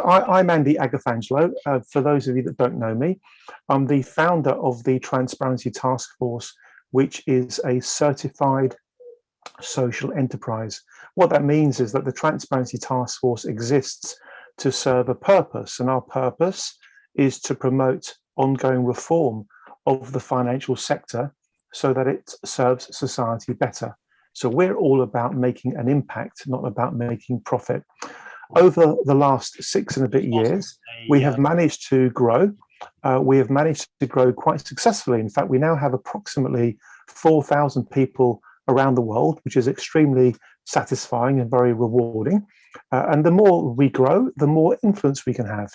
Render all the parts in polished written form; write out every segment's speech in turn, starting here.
I'm Andy Agathangelou. For those of you that don't know me, I'm the founder of the Transparency Task Force, which is a certified social enterprise. What that means is that the Transparency Task Force exists to serve a purpose, and our purpose is to promote ongoing reform of the financial sector so that it serves society better. So we're all about making an impact, not about making profit. Over the last 6 and a bit years, we have managed to grow. We have managed to grow quite successfully. In fact, we now have approximately 4,000 people around the world, which is extremely satisfying and very rewarding. And the more we grow, the more influence we can have.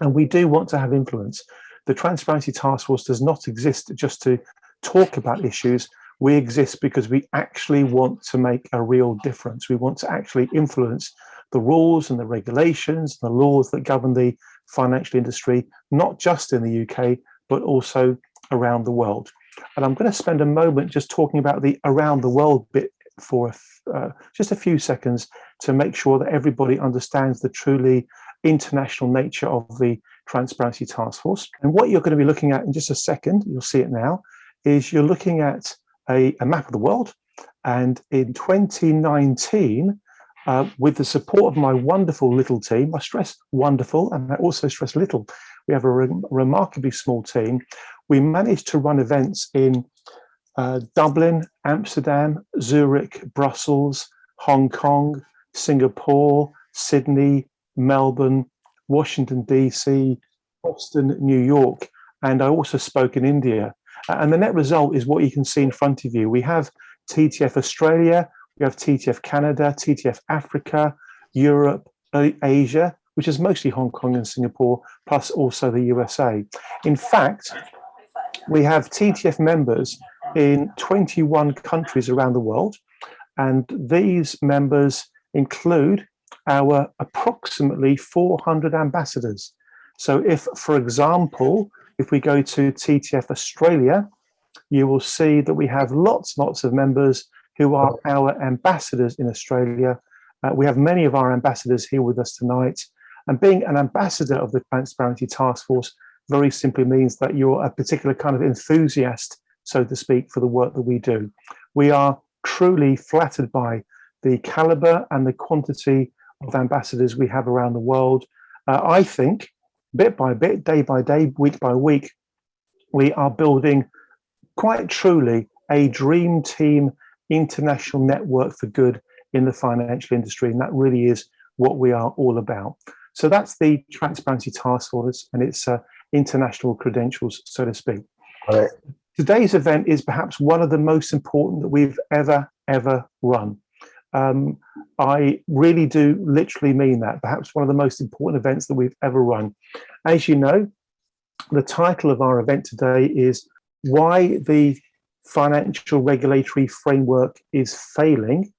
And we do want to have influence. The Transparency Task Force does not exist just to talk about issues. We exist because we actually want to make a real difference. We want to actually influence the rules and the regulations, the laws that govern the financial industry, not just in the UK, but also around the world. And I'm going to spend a moment just talking about the around the world bit for just a few seconds to make sure that everybody understands the truly international nature of the Transparency Task Force. And what you're going to be looking at in just a second, you'll see it now, is you're looking at a map of the world. And in 2019, with the support of my wonderful little team, I stress wonderful, and I also stress little, we have a remarkably small team. We managed to run events in Dublin, Amsterdam, Zurich, Brussels, Hong Kong, Singapore, Sydney, Melbourne, Washington, DC, Boston, New York, and I also spoke in India. And the net result is what you can see in front of you. We have TTF Australia, we have TTF Canada, TTF Africa, Europe, Asia, which is mostly Hong Kong and Singapore, plus also the USA. In fact, we have TTF members in 21 countries around the world, and these members include our approximately 400 ambassadors. So if, for example, if we go to TTF Australia, you will see that we have lots of members who are our ambassadors in Australia. We have many of our ambassadors here with us tonight. And being an ambassador of the Transparency Task Force very simply means that you're a particular kind of enthusiast, so to speak, for the work that we do. We are truly flattered by the caliber and the quantity of ambassadors we have around the world. I think bit by bit, day by day, week by week, we are building quite truly a dream team international network for good in the financial industry. And that really is what we are all about. So that's the Transparency Task Force and its international credentials, so to speak. All right. Today's event is perhaps one of the most important that we've ever run. I really do literally mean that, perhaps one of the most important events that we've ever run. As you know, the title of our event today is Why the Financial Regulatory Framework is Failing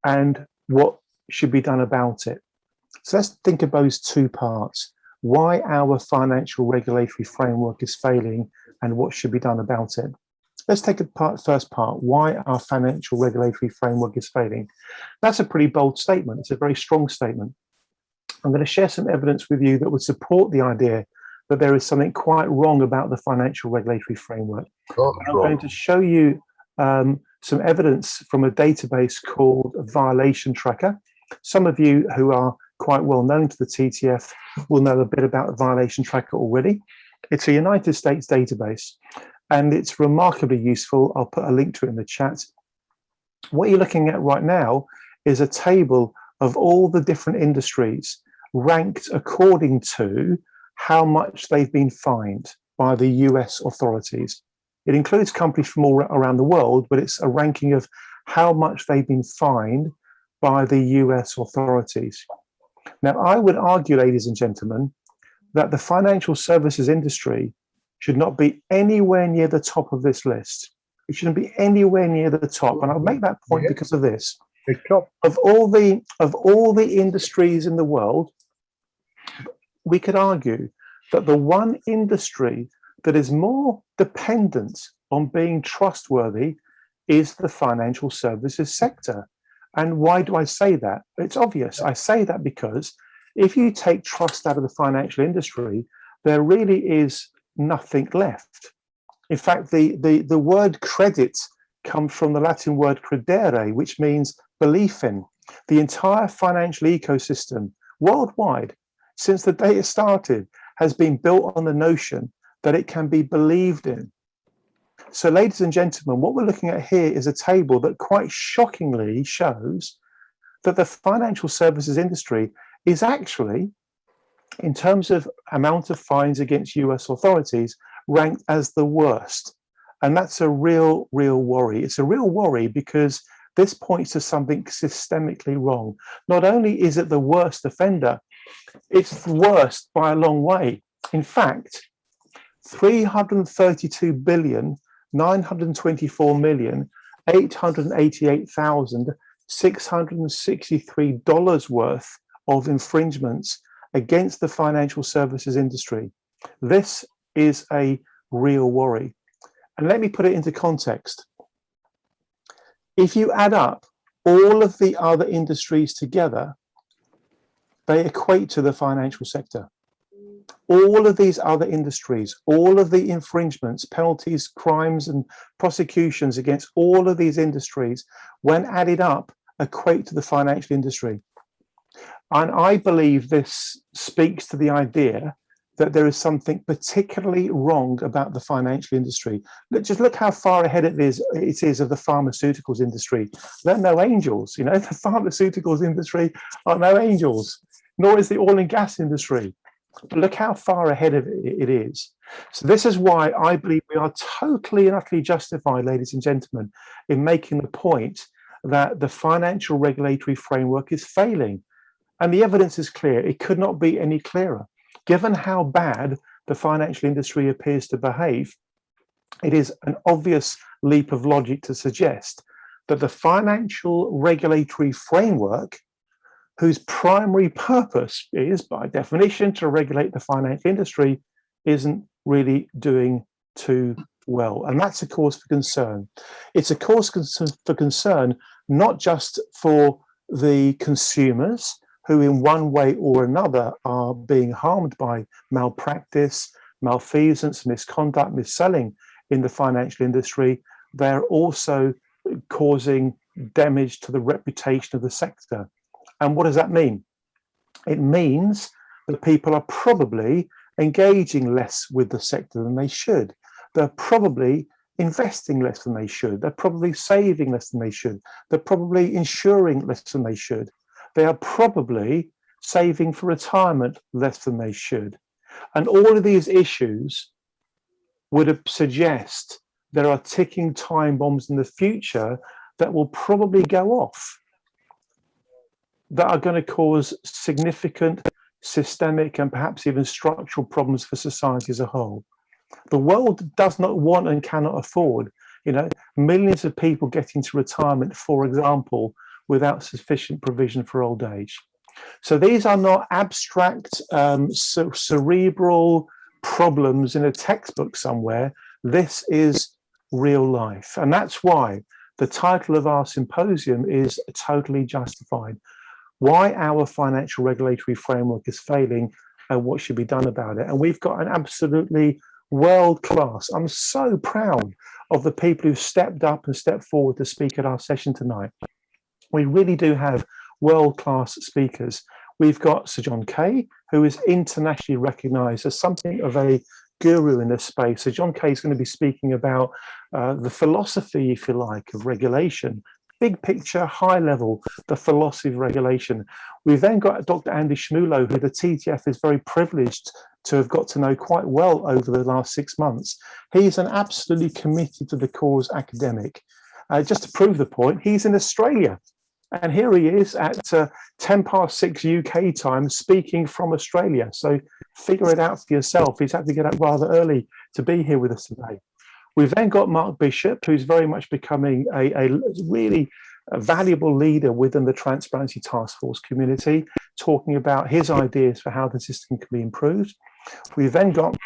and What Should Be Done About It. So let's think of those two parts. Why our financial regulatory framework is failing and what should be done about it. Let's take the first part, why our financial regulatory framework is failing. That's a pretty bold statement. It's a very strong statement. I'm going to share some evidence with you that would support the idea that there is something quite wrong about the financial regulatory framework. I'm going to show you some evidence from a database called Violation Tracker. Some of you who are quite well known to the TTF will know a bit about the Violation Tracker already. It's a United States database, and it's remarkably useful. I'll put a link to it in the chat. What you're looking at right now is a table of all the different industries ranked according to how much they've been fined by the US authorities. It includes companies from all around the world, but it's a ranking of how much they've been fined by the US authorities. Now, I would argue, ladies and gentlemen, that the financial services industry should not be anywhere near the top of this list. It shouldn't be anywhere near the top. And I'll make that point because of this. Of all the industries in the world, we could argue that the one industry that is more dependent on being trustworthy is the financial services sector. And why do I say that? It's obvious. I say that because If you take trust out of the financial industry, there really is nothing left. In fact, the word credit comes from the Latin word credere, which means belief in. The entire financial ecosystem worldwide, since the day it started, has been built on the notion that it can be believed in. So, ladies and gentlemen, what we're looking at here is a table that quite shockingly shows that the financial services industry is actually, in terms of amount of fines against US authorities, ranked as the worst. And that's a real worry. It's a real worry because this points to something systemically wrong. Not only is it the worst offender, it's the worst by a long way. In fact, 332,924,888,663 worth of infringements against the financial services industry. This is a real worry. And let me put it into context. If you add up all of the other industries together, they equate to the financial sector. All of these other industries, all of the infringements, penalties, crimes, and prosecutions against all of these industries, when added up, equate to the financial industry. And I believe this speaks to the idea that there is something particularly wrong about the financial industry. Just look how far ahead it is of the pharmaceuticals industry. They're no angels, you know, the pharmaceuticals industry are no angels, nor is the oil and gas industry. But look how far ahead of it is. So this is why I believe we are totally and utterly justified, ladies and gentlemen, in making the point that the financial regulatory framework is failing. And the evidence is clear. It could not be any clearer. Given how bad the financial industry appears to behave, it is an obvious leap of logic to suggest that the financial regulatory framework, whose primary purpose is, by definition, to regulate the financial industry, isn't really doing too well. And that's a cause for concern. It's a cause for concern, not just for the consumers, who in one way or another are being harmed by malpractice, malfeasance, misconduct, mis-selling in the financial industry. They're also causing damage to the reputation of the sector. And what does that mean? It means that people are probably engaging less with the sector than they should. They're probably investing less than they should. They're probably saving less than they should. They're probably insuring less than they should. They are probably saving for retirement less than they should. And all of these issues would suggest there are ticking time bombs in the future that will probably go off, that are going to cause significant systemic and perhaps even structural problems for society as a whole. The world does not want and cannot afford, you know, millions of people getting to retirement, for example, without sufficient provision for old age. So these are not abstract, cerebral problems in a textbook somewhere. This is real life. And that's why the title of our symposium is totally justified. Why our financial regulatory framework is failing and what should be done about it. And we've got an absolutely world-class, I'm so proud of the people who've stepped up and stepped forward to speak at our session tonight. We really do have world-class speakers. We've got Sir John Kay, who is internationally recognized as something of a guru in this space. So John Kay is going to be speaking about the philosophy, if you like, of regulation. Big picture, high level, the philosophy of regulation. We've then got Dr. Andy Schmulow, who the TTF is very privileged to have got to know quite well over the last 6 months. He's an absolutely committed to the cause academic. Just to prove the point, he's in Australia. And here he is at 6:10 UK time speaking from Australia. So figure it out for yourself. He's had to get up rather early to be here with us today. We've then got Mark Bishop, who's very much becoming a really valuable leader within the Transparency Task Force community, talking about his ideas for how the system can be improved. We've then got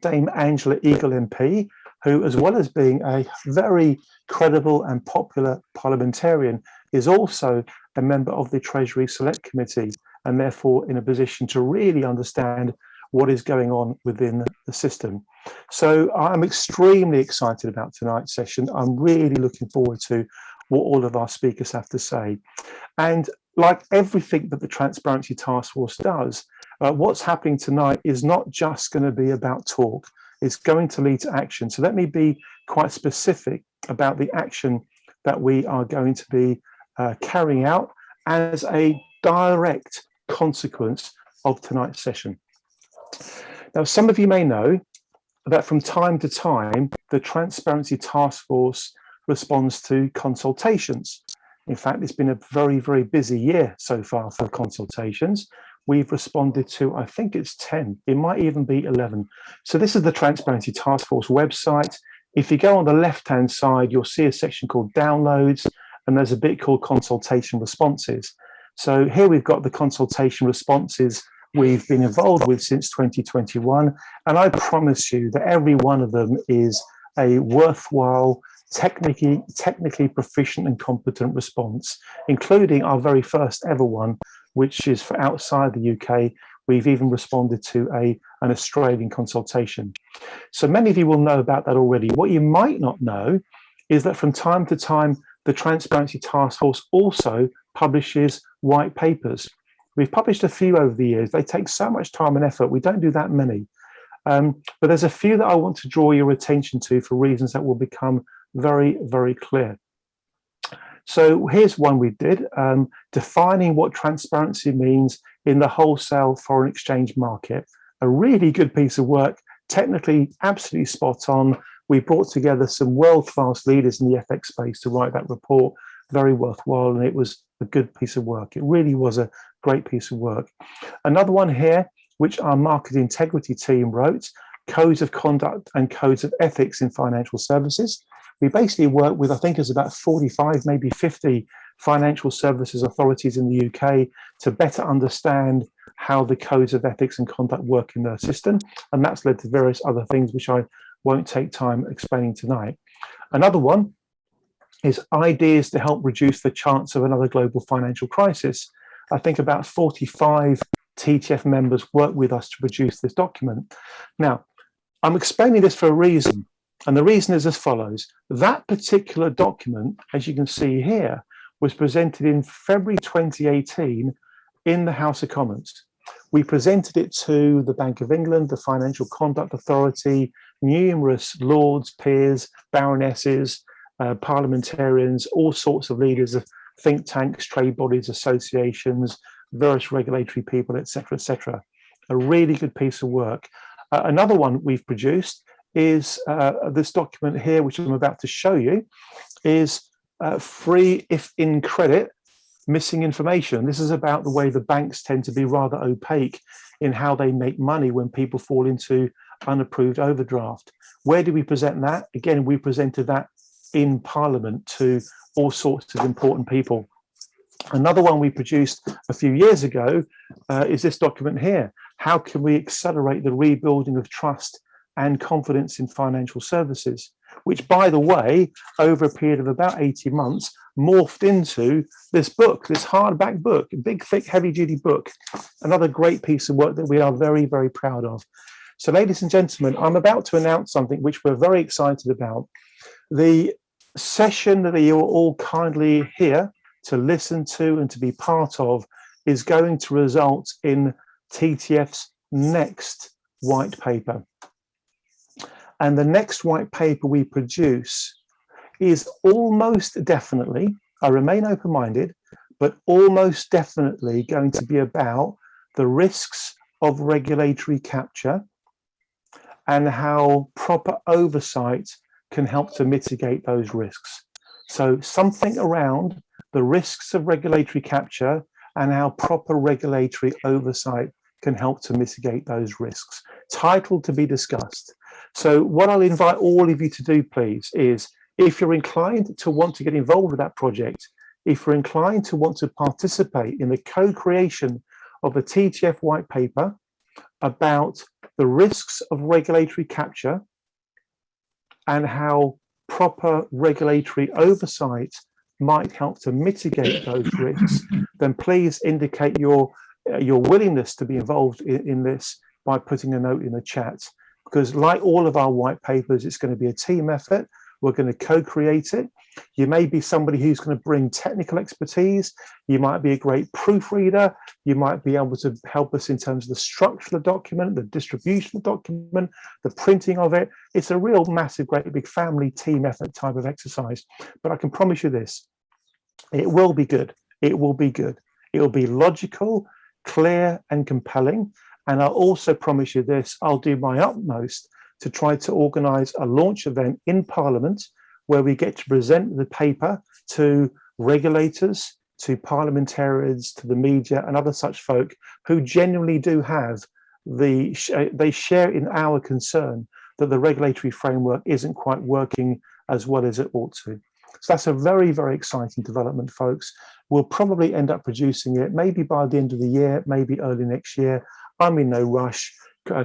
Dame Angela Eagle MP, who, as well as being a very credible and popular parliamentarian, is also a member of the Treasury Select Committee. and therefore in a position to really understand what is going on within the system. So I'm extremely excited about tonight's session. I'm really looking forward to what all of our speakers have to say. And like everything that the Transparency Task Force does, what's happening tonight is not just going to be about talk, it's going to lead to action. So let me be quite specific about the action that we are going to be carrying out as a direct consequence of tonight's session. Now, some of you may know that from time to time, the Transparency Task Force responds to consultations. In fact, it's been a very, very busy year so far for consultations. We've responded to, I think it's 10, it might even be 11. So this is the Transparency Task Force website. If you go on the left-hand side, you'll see a section called Downloads, and there's a bit called Consultation Responses. So here we've got the consultation responses we've been involved with since 2021, and I promise you that every one of them is a worthwhile, technically proficient and competent response, including our very first ever one, which is for outside the UK. We've even responded to an Australian consultation. So many of you will know about that already. What you might not know is that from time to time, the Transparency Task Force also publishes white papers. We've published a few over the years. They take so much time and effort. We don't do that many. But there's a few that I want to draw your attention to for reasons that will become very, very clear. So here's one we did, defining what transparency means in the wholesale foreign exchange market. A really good piece of work, technically absolutely spot on. We brought together some world-class leaders in the FX space to write that report, very worthwhile, and it was a good piece of work. It really was a great piece of work. Another one here, which our market integrity team wrote, codes of conduct and codes of ethics in financial services. We basically work with, I think it's about 45, maybe 50 financial services authorities in the UK to better understand how the codes of ethics and conduct work in their system. And that's led to various other things, which I won't take time explaining tonight. Another one is ideas to help reduce the chance of another global financial crisis. I think about 45 TTF members work with us to produce this document. Now, I'm explaining this for a reason. And the reason is as follows. That particular document, as you can see here, was presented in February 2018 in the House of Commons. We presented it to the Bank of England, the Financial Conduct Authority, numerous lords, peers, baronesses, parliamentarians, all sorts of leaders of think tanks, trade bodies, associations, various regulatory people, etc., etc. A really good piece of work. Another one we've produced is this document here, which I'm about to show you, is free if in credit missing information. This is about the way the banks tend to be rather opaque in how they make money when people fall into unapproved overdraft. Where do we present that? Again, we presented that in Parliament to all sorts of important people. Another one we produced a few years ago is this document here. How can we accelerate the rebuilding of trust and confidence in financial services, which, by the way, over a period of about 18 months, morphed into this book, this hardback book, a big, thick, heavy-duty book. Another great piece of work that we are very, very proud of. So, ladies and gentlemen, I'm about to announce something which we're very excited about. The session that you're all kindly here to listen to and to be part of is going to result in TTF's next white paper. And the next white paper we produce is almost definitely, I remain open-minded, but almost definitely going to be about the risks of regulatory capture and how proper oversight can help to mitigate those risks. So something around the risks of regulatory capture and how proper regulatory oversight can help to mitigate those risks. Titled to be discussed. So what I'll invite all of you to do, please, is if you're inclined to want to get involved with that project, if you're inclined to want to participate in the co-creation of a TTF white paper about the risks of regulatory capture and how proper regulatory oversight might help to mitigate those risks, then please indicate your your willingness to be involved in this by putting a note in the chat. Because like all of our white papers, it's going to be a team effort. We're going to co-create it. You may be somebody who's going to bring technical expertise. You might be a great proofreader. You might be able to help us in terms of the structure of the document, the distribution of the document, the printing of it. It's a real massive, great big family team effort type of exercise. But I can promise you this, it will be good. It will be good. It will be logical, clear and compelling. And I'll also promise you this, I'll do my utmost to try to organise a launch event in Parliament where we get to present the paper to regulators, to parliamentarians, to the media and other such folk who genuinely do have they share in our concern that the regulatory framework isn't quite working as well as it ought to. So that's a very, very exciting development, folks. We'll probably end up producing it maybe by the end of the year, maybe early next year. I'm in no rush.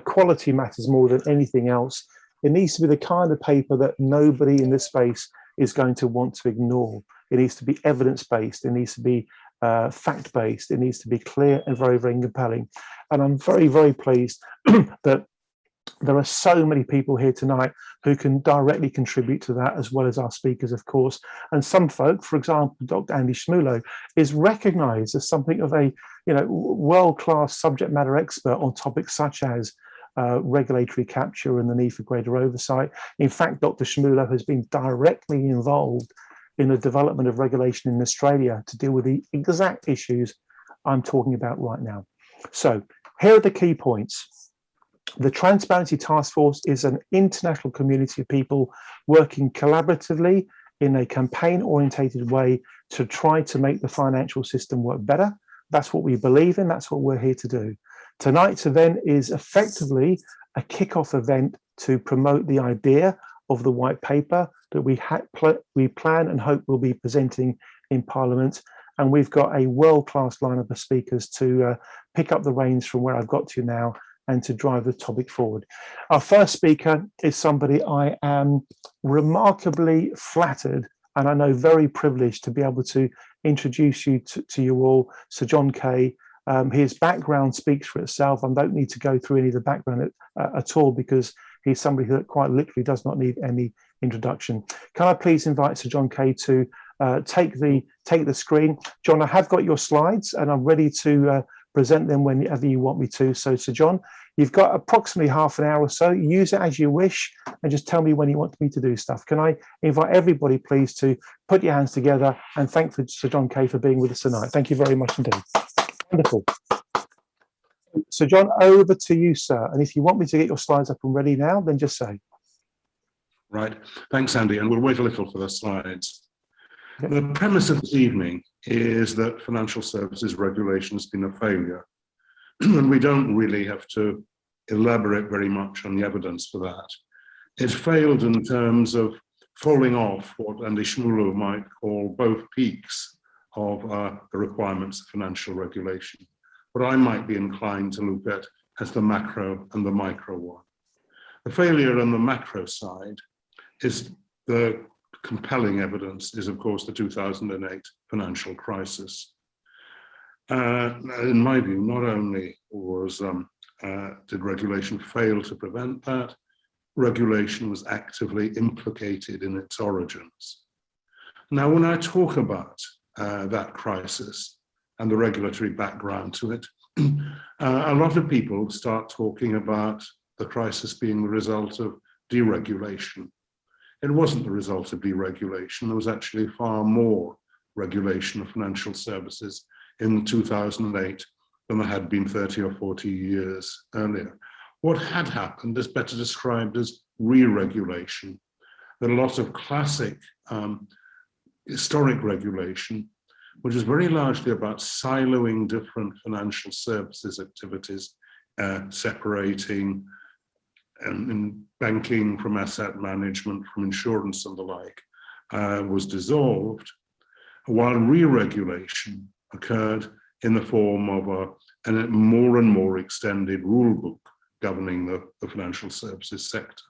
Quality matters more than anything else. It needs to be the kind of paper that nobody in this space is going to want to ignore. It needs to be evidence-based. It needs to be fact-based. It needs to be clear and very, very compelling. And I'm very, very pleased that there are so many people here tonight who can directly contribute to that, as well as our speakers, of course. And some folk, for example, Dr. Andy Schmulow, is recognized as something of a world-class subject matter expert on topics such as regulatory capture and the need for greater oversight. In fact, Dr. Schmulow has been directly involved in the development of regulation in Australia to deal with the exact issues I'm talking about right now. So here are the key points. The Transparency Task Force is an international community of people working collaboratively in a campaign-orientated way to try to make the financial system work better. That's what we believe in. That's what we're here to do. Tonight's event is effectively a kick-off event to promote the idea of the white paper that we plan and hope we'll be presenting in Parliament. And we've got a world-class lineup of speakers to pick up the reins from where I've got to now and to drive the topic forward. Our first speaker is somebody I am remarkably flattered and I know very privileged to be able to introduce you to you all, Sir John Kay. His background speaks for itself. I don't need to go through any of the background at all because he's somebody that quite literally does not need any introduction. Can I please invite Sir John Kay to take the screen? John, I have got your slides and I'm ready to present them whenever you want me to. So, Sir John, you've got approximately half an hour or so. Use it as you wish and just tell me when you want me to do stuff. Can I invite everybody, please, to put your hands together and thank Sir John Kay for being with us tonight. Thank you very much indeed. Wonderful. So, John, over to you, sir. And if you want me to get your slides up and ready now, then just say. Right. Thanks, Andy. And we'll wait a little for the slides. Yep. The premise of this evening is that financial services regulation has been a failure. And we don't really have to elaborate very much on the evidence for that. It failed in terms of falling off what Andy Schmulow might call both peaks of the requirements of financial regulation. What I might be inclined to look at as the macro and the micro one. The failure on the macro side is the compelling evidence is, of course, the 2008 financial crisis. In my view, not only did regulation fail to prevent that, regulation was actively implicated in its origins. Now, when I talk about that crisis and the regulatory background to it, a lot of people start talking about the crisis being the result of deregulation. It wasn't the result of deregulation. There was actually far more regulation of financial services in 2008 than there had been 30 or 40 years earlier. What had happened is better described as re-regulation. There are a lot of classic historic regulation, which is very largely about siloing different financial services activities, separating and banking from asset management, from insurance and the like, was dissolved, while re-regulation occurred in the form of a more and more extended rule book governing the financial services sector.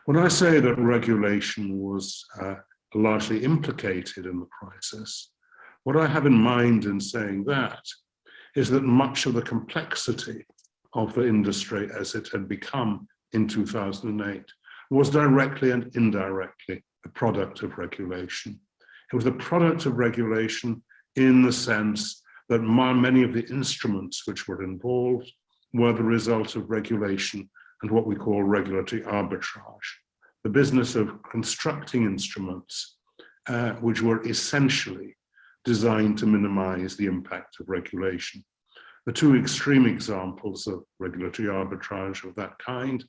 When I say that regulation was largely implicated in the crisis, what I have in mind in saying that is that much of the complexity of the industry as it had become in 2008 was directly and indirectly a product of regulation. It was a product of regulation in the sense that many of the instruments which were involved were the result of regulation and what we call regulatory arbitrage, the business of constructing instruments which were essentially designed to minimize the impact of regulation. The two extreme examples of regulatory arbitrage of that kind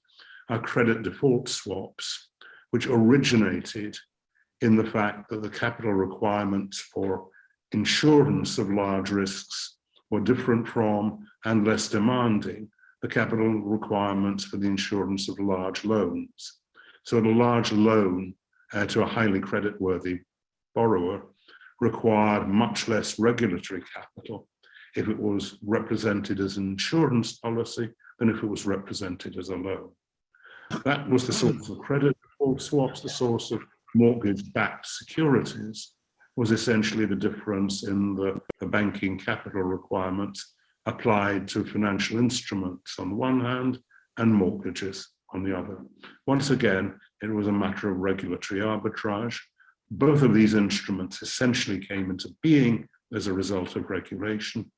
are credit default swaps, which originated in the fact that the capital requirements for insurance of large risks were different from and less demanding the capital requirements for the insurance of large loans. So a large loan to a highly creditworthy borrower required much less regulatory capital if it was represented as an insurance policy than if it was represented as a loan. That was the source of credit default swaps. The source of mortgage-backed securities was essentially the difference in the banking capital requirements applied to financial instruments on the one hand and mortgages on the other. Once again, it was a matter of regulatory arbitrage. Both of these instruments essentially came into being as a result of regulation,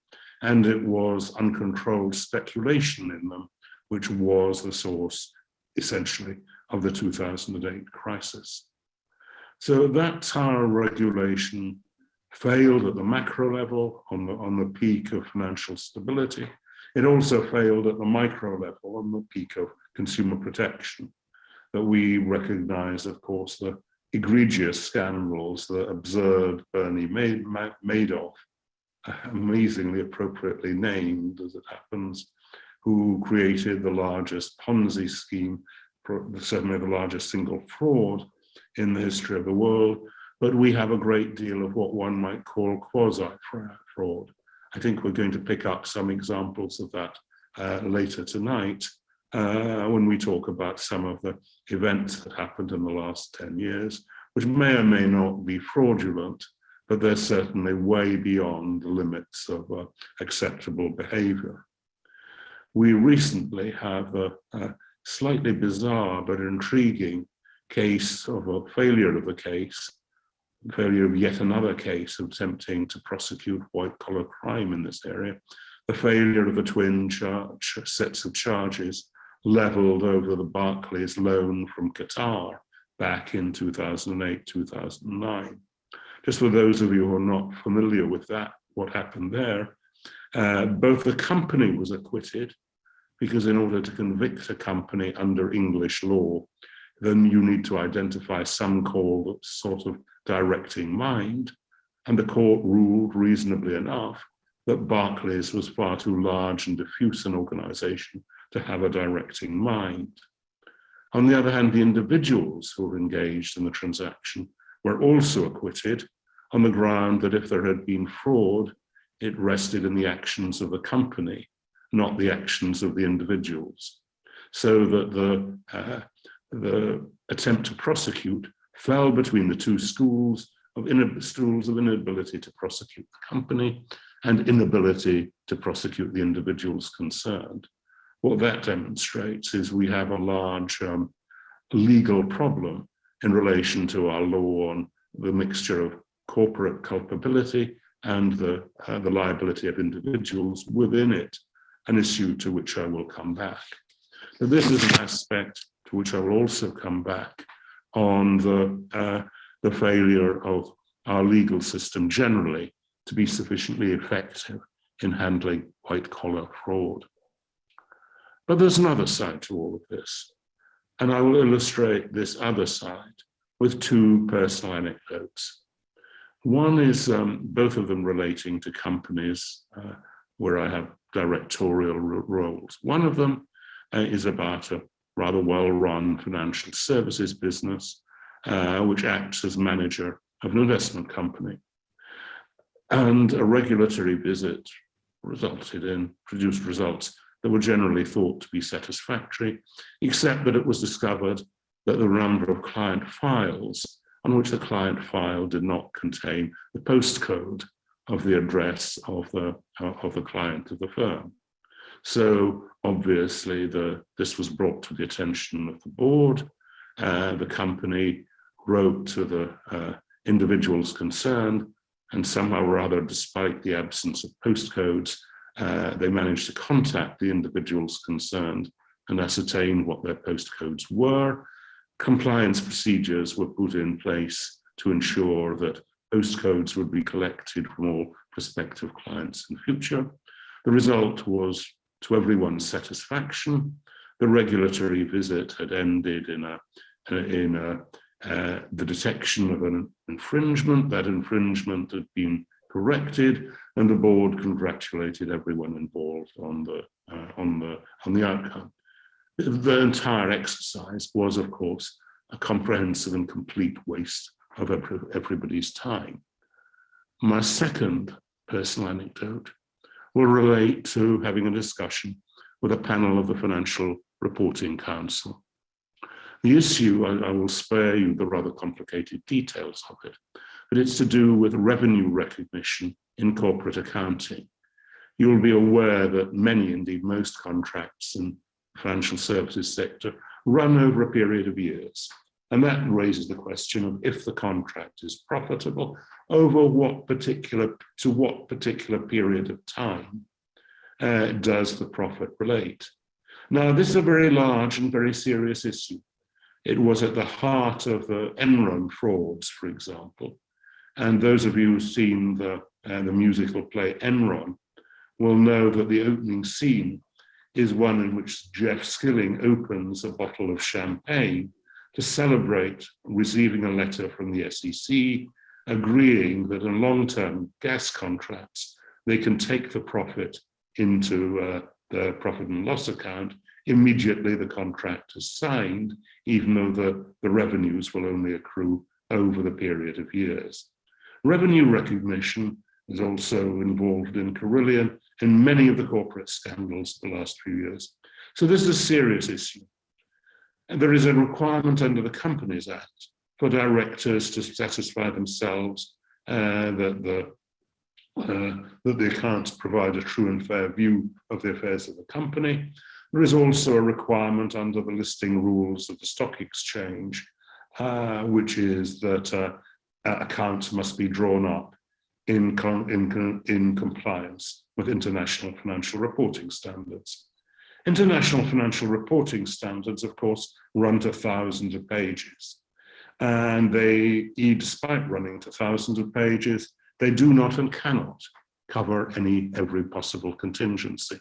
and it was uncontrolled speculation in them, which was the source, essentially, of the 2008 crisis. So that's how regulation failed at the macro level on the peak of financial stability. It also failed at the micro level on the peak of consumer protection. That we recognize, of course, the egregious scandals that observed Bernie Madoff, amazingly appropriately named as it happens, who created the largest Ponzi scheme, certainly the largest single fraud in the history of the world. But we have a great deal of what one might call quasi-fraud. I think we're going to pick up some examples of that later tonight when we talk about some of the events that happened in the last 10 years, which may or may not be fraudulent, but they're certainly way beyond the limits of acceptable behavior. We recently have a slightly bizarre but intriguing case of a failure of the case, failure of yet another case of attempting to prosecute white-collar crime in this area, the failure of the twin sets of charges leveled over the Barclays loan from Qatar back in 2008, 2009. Just for those of you who are not familiar with that, what happened there, both the company was acquitted, because in order to convict a company under English law, then you need to identify some sort of directing mind. And the court ruled reasonably enough that Barclays was far too large and diffuse an organization to have a directing mind. On the other hand, the individuals who were engaged in the transaction were also acquitted on the ground that if there had been fraud, it rested in the actions of the company, not the actions of the individuals. So that the attempt to prosecute fell between the two stools of inability to prosecute the company and inability to prosecute the individuals concerned. What that demonstrates is we have a large legal problem in relation to our law on the mixture of corporate culpability and the liability of individuals within it, an issue to which I will come back. But this is an aspect to which I will also come back on the failure of our legal system generally to be sufficiently effective in handling white-collar fraud. But there's another side to all of this, and I will illustrate this other side with two personal anecdotes. One is both of them relating to companies where I have directorial roles. One of them is about a rather well-run financial services business, which acts as manager of an investment company. And a regulatory visit produced results that were generally thought to be satisfactory, except that it was discovered that the number of client files on which the client file did not contain the postcode of the address of the client of the firm. So obviously this was brought to the attention of the board. The company wrote to the individuals concerned, and somehow or other, despite the absence of postcodes, they managed to contact the individuals concerned and ascertain what their postcodes were. Compliance procedures were put in place to ensure that postcodes would be collected from all prospective clients in future. The result was to everyone's satisfaction. The regulatory visit had ended in the detection of an infringement. That infringement had been corrected, and the board congratulated everyone involved on the outcome. The entire exercise was, of course, a comprehensive and complete waste of everybody's time. My second personal anecdote will relate to having a discussion with a panel of the Financial Reporting Council. The issue, I will spare you the rather complicated details of it, but it's to do with revenue recognition in corporate accounting. You'll be aware that many, indeed most contracts in the financial services sector run over a period of years. And that raises the question of if the contract is profitable, over what particular period of time does the profit relate? Now, this is a very large and very serious issue. It was at the heart of the Enron frauds, for example. And those of you who've seen the musical play Enron will know that the opening scene is one in which Jeff Skilling opens a bottle of champagne to celebrate receiving a letter from the SEC agreeing that in long-term gas contracts, they can take the profit into the profit and loss account immediately the contract is signed, even though the revenues will only accrue over the period of years. Revenue recognition is also involved in Carillion in many of the corporate scandals of the last few years. So this is a serious issue. And there is a requirement under the Companies Act for directors to satisfy themselves that the accounts provide a true and fair view of the affairs of the company. There is also a requirement under the listing rules of the stock exchange, which is that accounts must be drawn up in compliance with international financial reporting standards. International financial reporting standards, of course, run to thousands of pages. And despite running to thousands of pages, they do not and cannot cover every possible contingency.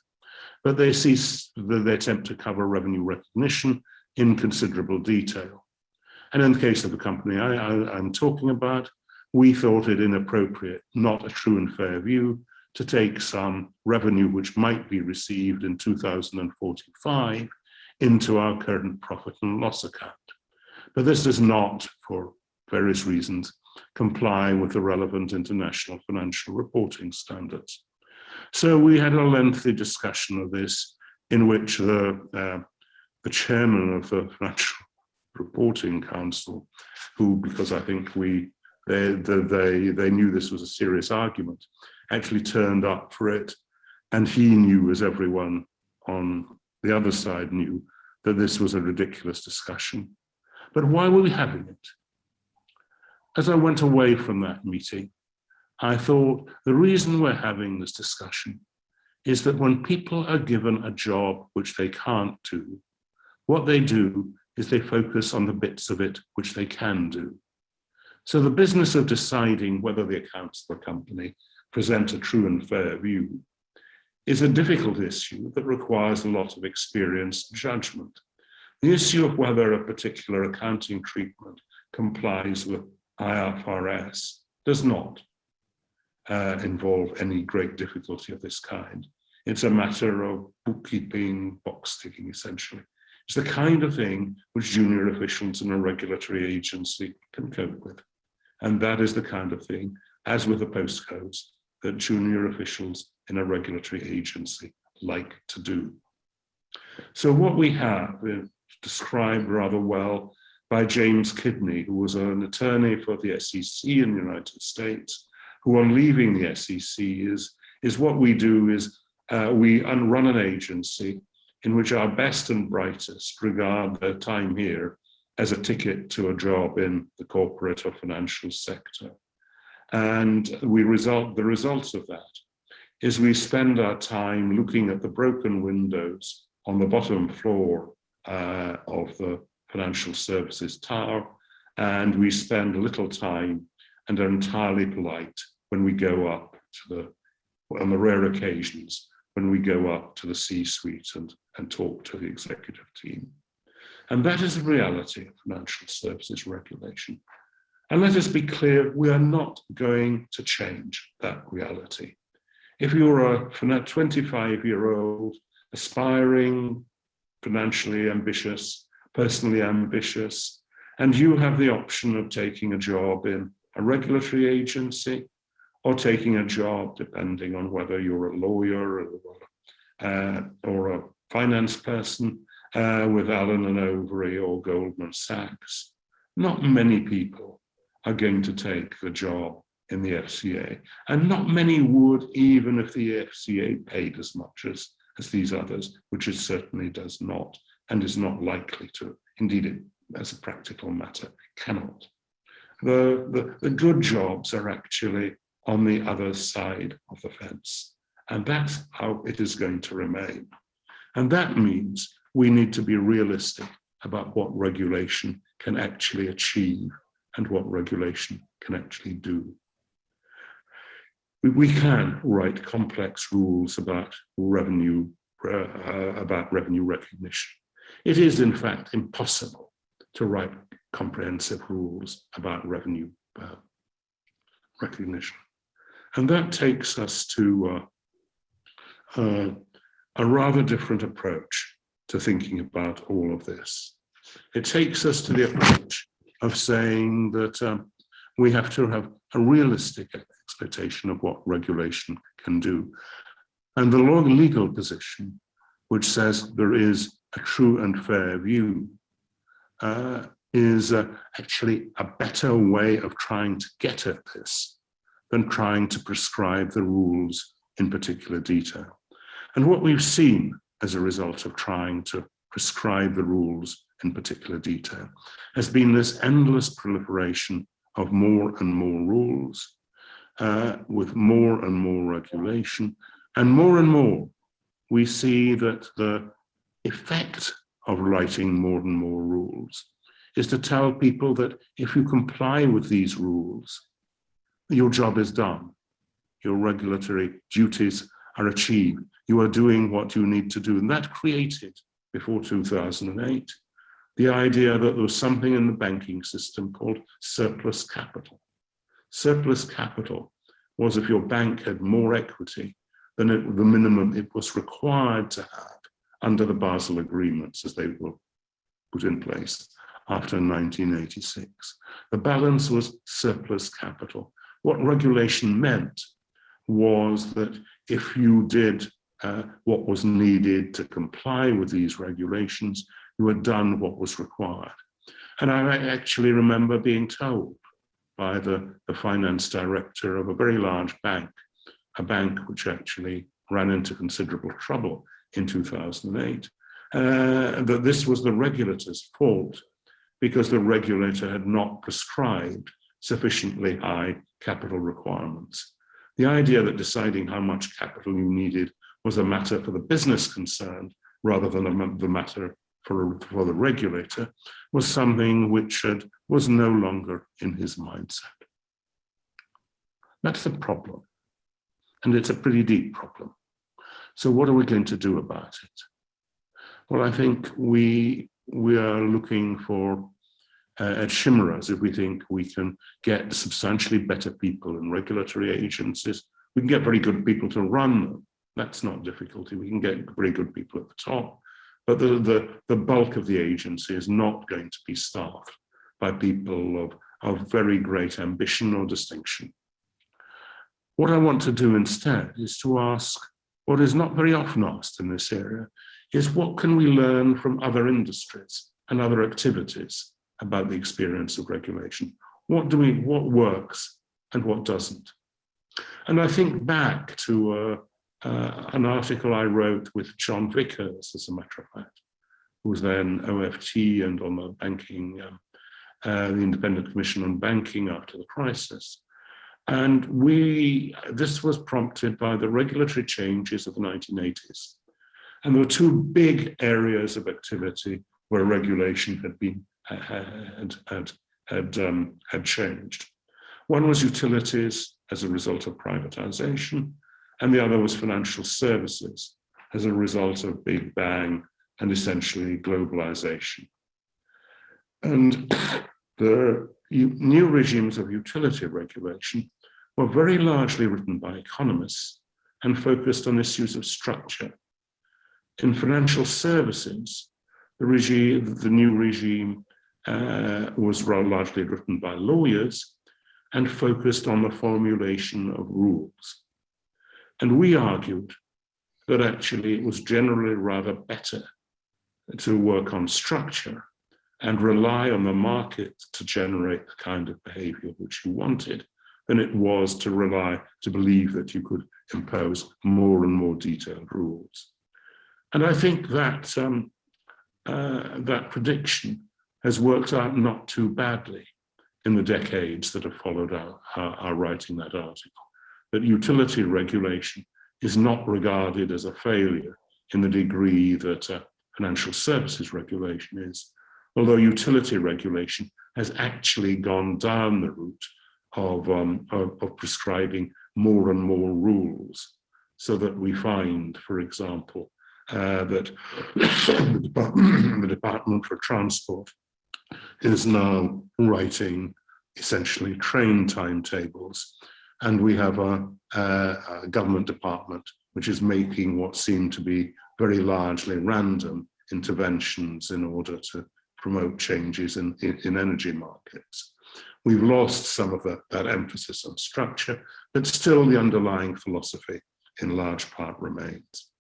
But they attempt to cover revenue recognition in considerable detail. And in the case of the company I'm talking about, we thought it inappropriate, not a true and fair view, to take some revenue which might be received in 2045 into our current profit and loss account. But this does not, for various reasons, comply with the relevant international financial reporting standards. So we had a lengthy discussion of this, in which the chairman of the Financial Reporting Council, who, because I think they knew this was a serious argument, actually turned up for it, and he knew, as everyone on the other side knew, that this was a ridiculous discussion. But why were we having it? As I went away from that meeting, I thought the reason we're having this discussion is that when people are given a job which they can't do, what they do is they focus on the bits of it which they can do. So the business of deciding whether the accounts of the company present a true and fair view is a difficult issue that requires a lot of experience and judgment. The issue of whether a particular accounting treatment complies with IFRS does not involve any great difficulty of this kind. It's a matter of bookkeeping, box ticking, essentially. It's the kind of thing which junior officials in a regulatory agency can cope with. And that is the kind of thing, as with the postcodes, that junior officials in a regulatory agency like to do. So what we have is described rather well by James Kidney, who was an attorney for the SEC in the United States, who are leaving the SEC is what we do is we run an agency in which our best and brightest regard their time here as a ticket to a job in the corporate or financial sector. And the result of that is we spend our time looking at the broken windows on the bottom floor of the financial services tower, and we spend little time and are entirely polite when we go up to on the rare occasions when we go up to the C-suite and talk to the executive team. And that is the reality of financial services regulation. And let us be clear, we are not going to change that reality. If you're a 25-year-old, aspiring, financially ambitious, personally ambitious, and you have the option of taking a job in a regulatory agency or taking a job, depending on whether you're a lawyer or a finance person with Allen and Overy or Goldman Sachs, not many people are going to take the job in the FCA, and not many would, even if the FCA paid as much as these others, which it certainly does not, and is not likely to. Indeed, it, as a practical matter, cannot. The good jobs are actually on the other side of the fence, and that's how it is going to remain. And that means we need to be realistic about what regulation can actually achieve and what regulation can actually do. We can write complex rules about revenue recognition. It is, in fact, impossible to write comprehensive rules about revenue recognition. And that takes us to a rather different approach to thinking about all of this. It takes us to the approach of saying that we have to have a realistic expectation of what regulation can do. And the legal position, which says there is a true and fair view, is actually a better way of trying to get at this than trying to prescribe the rules in particular detail. And what we've seen as a result of trying to prescribe the rules in particular detail has been this endless proliferation of more and more rules, with more and more regulation, and more we see that the effect of writing more and more rules is to tell people that if you comply with these rules, your job is done. Your regulatory duties are achieved. You are doing what you need to do. And that created, before 2008, the idea that there was something in the banking system called surplus capital. Surplus capital was if your bank had more equity than the minimum it was required to have under the Basel agreements as they were put in place after 1986. The balance was surplus capital. What regulation meant was that if you did what was needed to comply with these regulations, you had done what was required. And I actually remember being told by the finance director of a very large bank, a bank which actually ran into considerable trouble in 2008, that this was the regulator's fault because the regulator had not prescribed sufficiently high capital requirements. The idea that deciding how much capital you needed was a matter for the business concerned rather than the matter for the regulator was something which was no longer in his mindset. That's the problem, and it's a pretty deep problem. So what are we going to do about it? Well, I think we are looking for at chimeras. If we think we can get substantially better people in regulatory agencies, we can get very good people to run them. That's not difficulty. We can get very good people at the top, but the bulk of the agency is not going to be staffed by people of very great ambition or distinction. What I want to do instead is to ask what is not very often asked in this area, is what can we learn from other industries and other activities about the experience of regulation? What works and what doesn't? And I think back to an article I wrote with John Vickers, as a matter of fact, who was then OFT and on the banking, the Independent Commission on Banking after the crisis. And this was prompted by the regulatory changes of the 1980s. And there were two big areas of activity where regulation had changed. One was utilities as a result of privatization, and the other was financial services as a result of Big Bang and essentially globalization. And the new regimes of utility regulation were very largely written by economists and focused on issues of structure. In financial services, the new regime was largely written by lawyers and focused on the formulation of rules. And we argued that actually it was generally rather better to work on structure and rely on the market to generate the kind of behavior which you wanted than it was to believe that you could impose more and more detailed rules. And I think that that prediction has worked out not too badly in the decades that have followed our writing that article, that utility regulation is not regarded as a failure in the degree that financial services regulation is, although utility regulation has actually gone down the route of prescribing more and more rules, so that we find, for example, that the Department for Transport is now writing essentially train timetables, and we have a government department which is making what seem to be very largely random interventions in order to promote changes in energy markets. We've lost some of that emphasis on structure, but still the underlying philosophy in large part remains.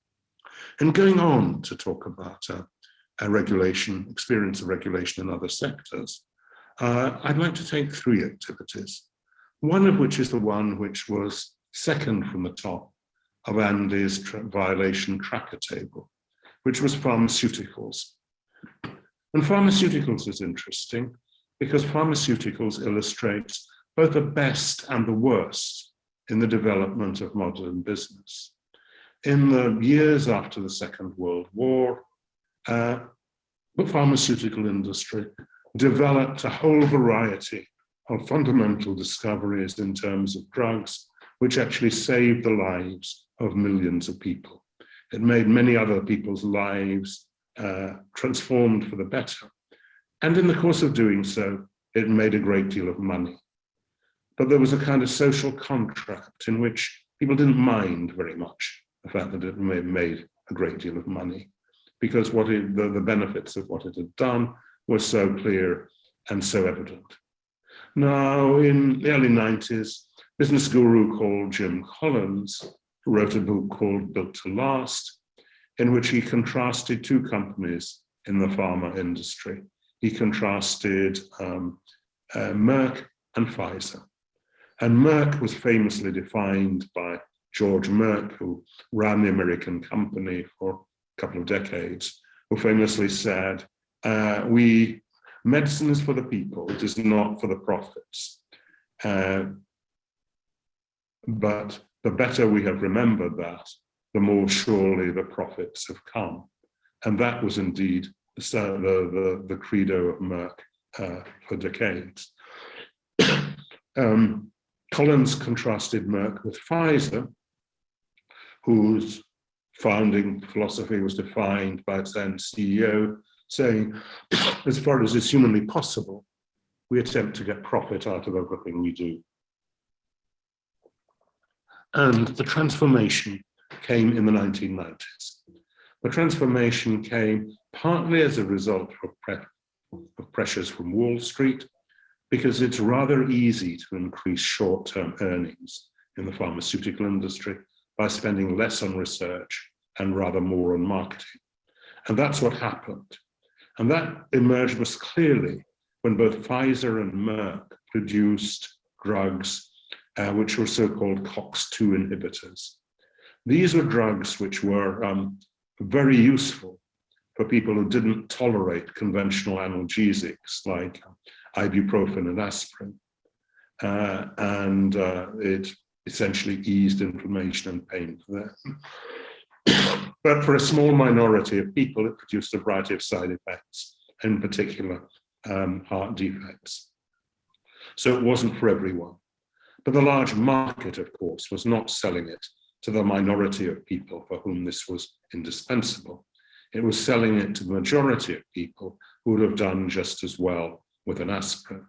And going on to talk about experience of regulation in other sectors, I'd like to take three activities, one of which is the one which was second from the top of Andy's violation tracker table, which was pharmaceuticals. And pharmaceuticals is interesting because pharmaceuticals illustrates both the best and the worst in the development of modern business. In the years after the Second World War, the pharmaceutical industry developed a whole variety of fundamental discoveries in terms of drugs, which actually saved the lives of millions of people. It made many other people's lives transformed for the better. And in the course of doing so, it made a great deal of money. But there was a kind of social contract in which people didn't mind very much the fact that it made a great deal of money, because the benefits of what it had done were so clear and so evident. Now, in the early 90s, business guru called Jim Collins wrote a book called Built to Last, in which he contrasted two companies in the pharma industry. He contrasted Merck and Pfizer. And Merck was famously defined by George Merck, who ran the American company for a couple of decades, who famously said, medicine is for the people, it is not for the profits. But the better we have remembered that, the more surely the profits have come. And that was indeed the credo of Merck for decades. Collins contrasted Merck with Pfizer, whose founding philosophy was defined by its then CEO, saying, as far as is humanly possible, we attempt to get profit out of everything we do. And the transformation came in the 1990s. The transformation came partly as a result of pressures from Wall Street, because it's rather easy to increase short-term earnings in the pharmaceutical industry by spending less on research and rather more on marketing. And that's what happened. And that emerged most clearly when both Pfizer and Merck produced drugs which were so-called COX-2 inhibitors. These were drugs which were very useful for people who didn't tolerate conventional analgesics like ibuprofen and aspirin. It essentially eased inflammation and pain for them. But for a small minority of people, it produced a variety of side effects, in particular heart defects. So it wasn't for everyone. But the large market, of course, was not selling it to the minority of people for whom this was indispensable. It was selling it to the majority of people who would have done just as well with an aspirin.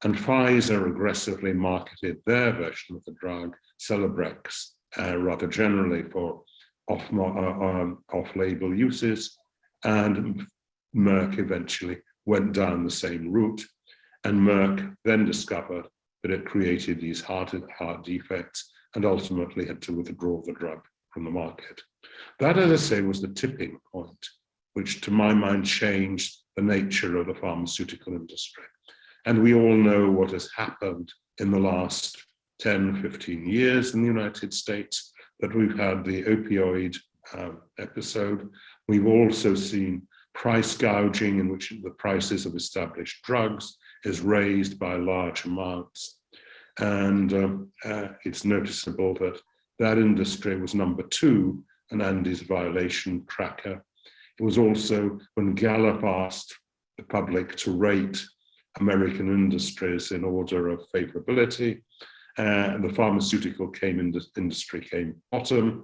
And Pfizer aggressively marketed their version of the drug, Celebrex, rather generally for off-label uses, and Merck eventually went down the same route, and Merck then discovered that it created these heart defects and ultimately had to withdraw the drug from the market. That, as I say, was the tipping point, which to my mind changed the nature of the pharmaceutical industry. And we all know what has happened in the last 10, 15 years in the United States, that we've had the opioid episode. We've also seen price gouging, in which the prices of established drugs is raised by large amounts. And it's noticeable that that industry was number 2 on Andy's violation tracker. It was also when Gallup asked the public to rate American industries in order of favorability, the pharmaceutical industry came bottom,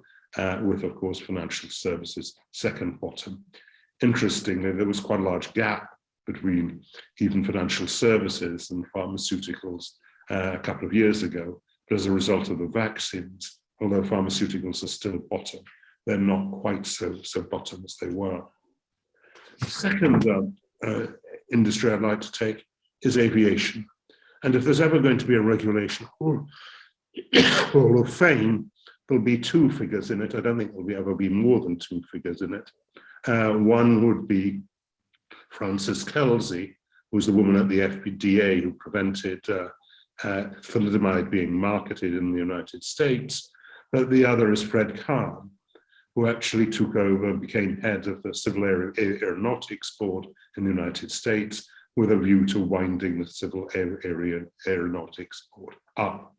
with, of course, financial services second bottom. Interestingly, there was quite a large gap between even financial services and pharmaceuticals a couple of years ago, but as a result of the vaccines, although pharmaceuticals are still bottom, they're not quite so bottom as they were. The second industry I'd like to take is aviation. And if there's ever going to be a regulation hall of fame, there'll be 2 figures in it. I don't think there'll ever be more than 2 figures in it. One would be Frances Kelsey, who was the woman at the FDA who prevented thalidomide being marketed in the United States. But the other is Fred Kahn, who actually took over and became head of the civil aeronautics board in the United States, with a view to winding the civil aeronautics board up.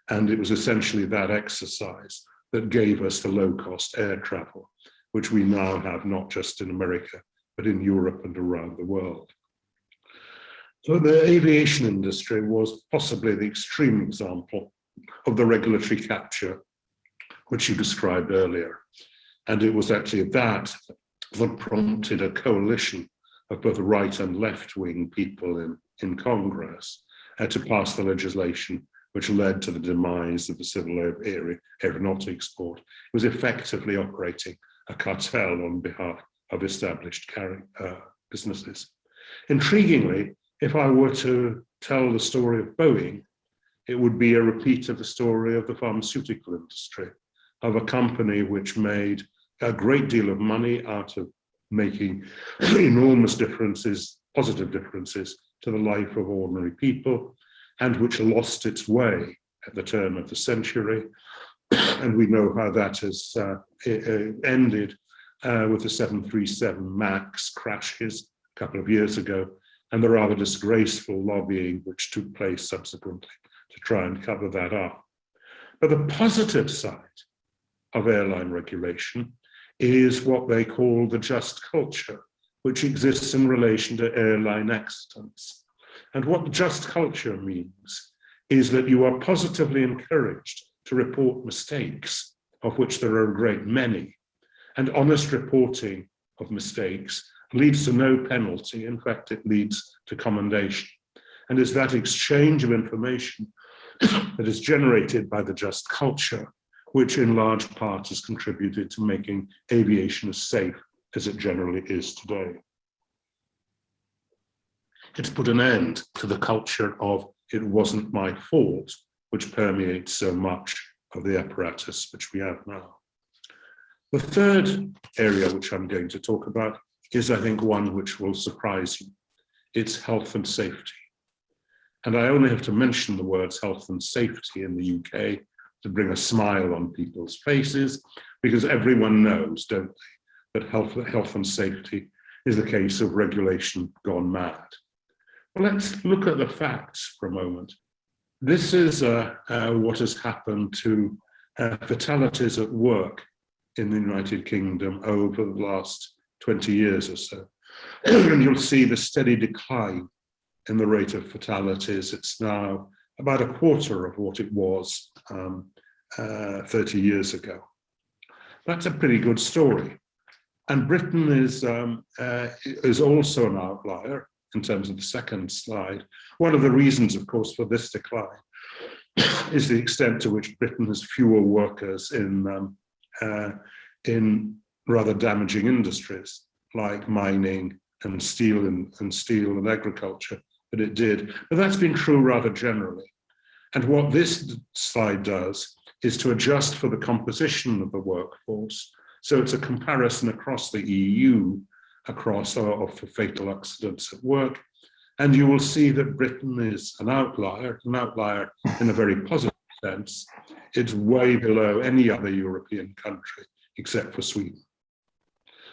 And it was essentially that exercise that gave us the low-cost air travel, which we now have not just in America, but in Europe and around the world. So the aviation industry was possibly the extreme example of the regulatory capture, which you described earlier. And it was actually that prompted a coalition of both right and left-wing people in Congress to pass the legislation which led to the demise of the Civil Aeronautics Board. It was effectively operating a cartel on behalf of established businesses. Intriguingly, if I were to tell the story of Boeing, it would be a repeat of the story of the pharmaceutical industry, of a company which made a great deal of money out of making enormous differences, positive differences to the life of ordinary people, and which lost its way at the turn of the century. And we know how that has ended with the 737 MAX crashes a couple of years ago, and the rather disgraceful lobbying which took place subsequently to try and cover that up. But the positive side of airline regulation is what they call the just culture, which exists in relation to airline accidents. And what just culture means is that you are positively encouraged to report mistakes, of which there are a great many. And honest reporting of mistakes leads to no penalty. In fact, it leads to commendation. And it's that exchange of information that is generated by the just culture, which in large part has contributed to making aviation as safe as it generally is today. It's put an end to the culture of "it wasn't my fault," which permeates so much of the apparatus which we have now. The third area which I'm going to talk about is, I think, one which will surprise you. It's health and safety. And I only have to mention the words health and safety in the UK to bring a smile on people's faces, because everyone knows, don't they, that health and safety is the case of regulation gone mad. Well, let's look at the facts for a moment. This is what has happened to fatalities at work in the United Kingdom over the last 20 years or so. And you'll see the steady decline in the rate of fatalities. It's now about a quarter of what it was 30 years ago. That's a pretty good story. And Britain is also an outlier in terms of the second slide. One of the reasons, of course, for this decline is the extent to which Britain has fewer workers in rather damaging industries like mining and steel and agriculture that it did. But that's been true rather generally. And what this slide does is to adjust for the composition of the workforce. So it's a comparison across the EU, for fatal accidents at work. And you will see that Britain is an outlier in a very positive sense. It's way below any other European country except for Sweden.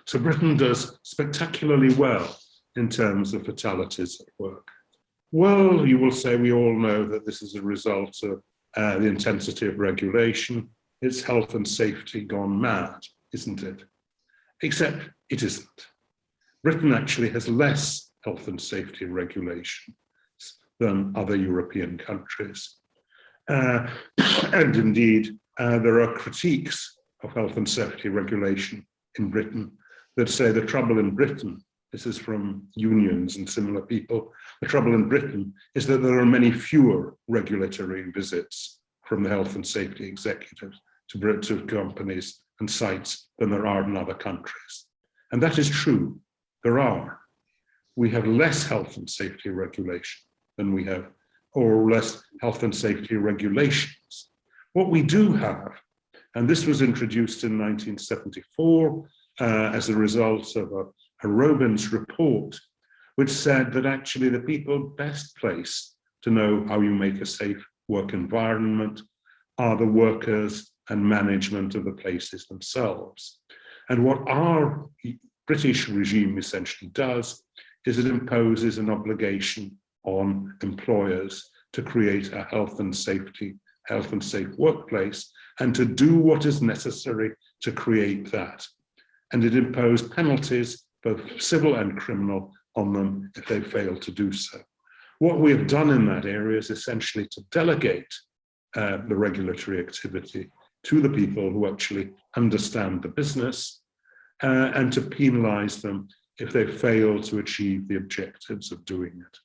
So Britain does spectacularly well in terms of fatalities at work. Well, you will say we all know that this is a result of the intensity of regulation. It's health and safety gone mad, isn't it? Except it isn't. Britain actually has less health and safety regulations than other European countries. And indeed, there are critiques of health and safety regulation in Britain that say the trouble in Britain, this is from unions and similar people, the trouble in Britain is that there are many fewer regulatory visits from the health and safety executives to companies and sites than there are in other countries. And that is true, there are. We have less health and safety regulation than we have, or less health and safety regulations. What we do have, and this was introduced in 1974 as a result of a Robins report, which said that actually the people best placed to know how you make a safe work environment are the workers and management of the places themselves. And what our British regime essentially does is it imposes an obligation on employers to create a health and safe workplace, and to do what is necessary to create that. And it imposed penalties, both civil and criminal, on them if they fail to do so. What we have done in that area is essentially to delegate the regulatory activity to the people who actually understand the business, and to penalize them if they fail to achieve the objectives of doing it.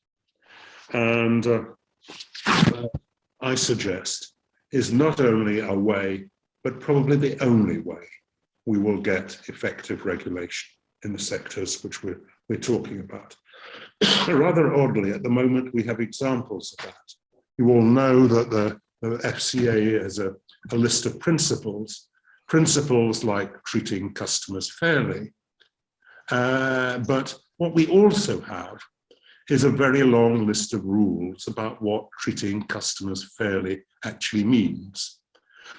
And I suggest is not only a way, but probably the only way we will get effective regulation in the sectors which we're talking about. Rather oddly, at the moment, we have examples of that. You all know that the FCA has a list of principles like treating customers fairly. But what we also have is a very long list of rules about what treating customers fairly actually means.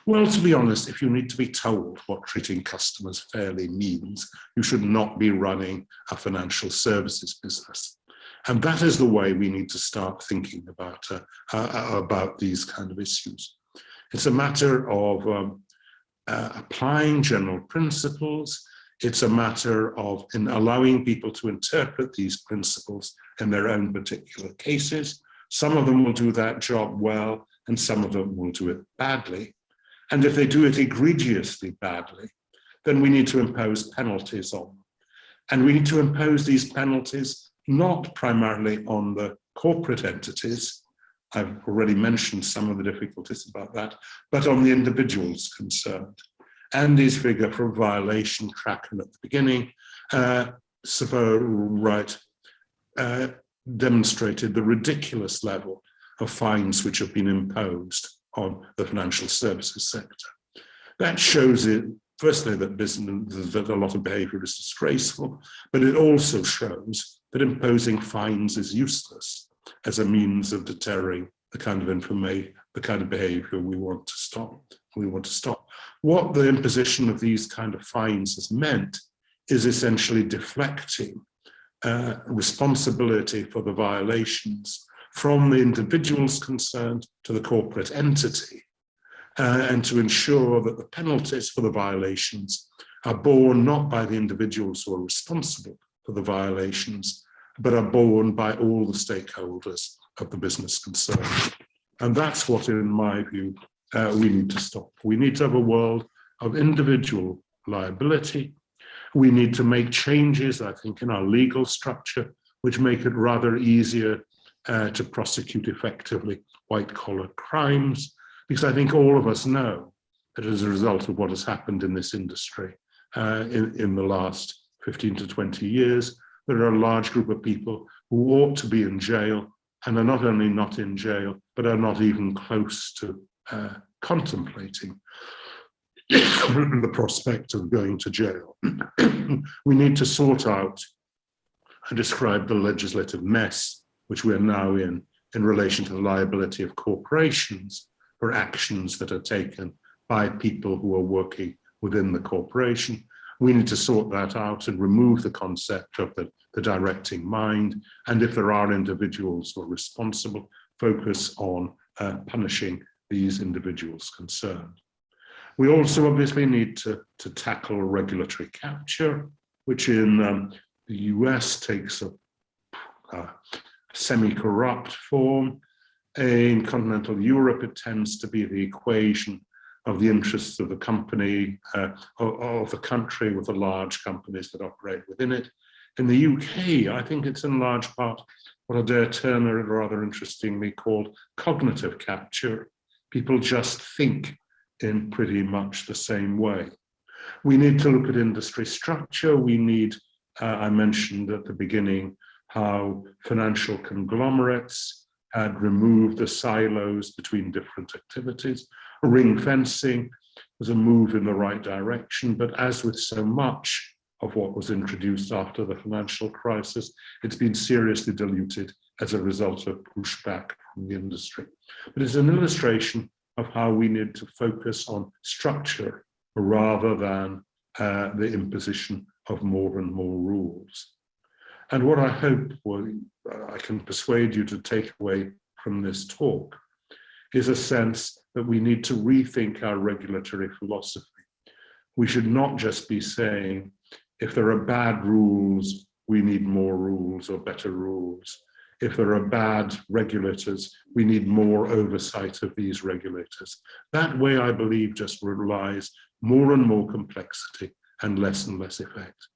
Well, to be honest, if you need to be told what treating customers fairly means, you should not be running a financial services business. And that is the way we need to start thinking about these kind of issues. It's a matter of applying general principles. It's a matter of allowing people to interpret these principles in their own particular cases. Some of them will do that job well, and some of them will do it badly. And if they do it egregiously badly, then we need to impose penalties on them. And we need to impose these penalties not primarily on the corporate entities, I've already mentioned some of the difficulties about that, but on the individuals concerned. Andy's figure for violation tracking at the beginning demonstrated the ridiculous level of fines which have been imposed on the financial services sector. That shows it, firstly, that a lot of behavior is disgraceful, but it also shows that imposing fines is useless. as a means of deterring the kind of information, the kind of behavior we want to stop. What the imposition of these kind of fines has meant is essentially deflecting responsibility for the violations from the individuals concerned to the corporate entity, and to ensure that the penalties for the violations are borne not by the individuals who are responsible for the violations, but are borne by all the stakeholders of the business concerned. And that's what, in my view, we need to stop. We need to have a world of individual liability. We need to make changes, I think, in our legal structure, which make it rather easier to prosecute effectively white-collar crimes, because I think all of us know that as a result of what has happened in this industry in the last 15 to 20 years, there are a large group of people who ought to be in jail and are not only not in jail, but are not even close to contemplating the prospect of going to jail. We need to sort out and describe the legislative mess which we are now in relation to the liability of corporations for actions that are taken by people who are working within the corporation. We need to sort that out and remove the concept of the directing mind. And if there are individuals who are responsible, focus on punishing these individuals concerned. We also obviously need to tackle regulatory capture, which in the US takes a semi-corrupt form. In continental Europe, it tends to be the equation of the interests of the company, of the country with the large companies that operate within it. In the UK, I think it's in large part what Adair Turner rather interestingly called cognitive capture. People just think in pretty much the same way. We need to look at industry structure. We need, I mentioned at the beginning, how financial conglomerates had removed the silos between different activities. Ring fencing was a move in the right direction, but as with so much of what was introduced after the financial crisis, it's been seriously diluted as a result of pushback from the industry. But it's an illustration of how we need to focus on structure rather than the imposition of more and more rules. And what I hope I can persuade you to take away from this talk is a sense that we need to rethink our regulatory philosophy. We should not just be saying, if there are bad rules, we need more rules or better rules. If there are bad regulators, we need more oversight of these regulators. That way, I believe, just relies more and more complexity and less effect.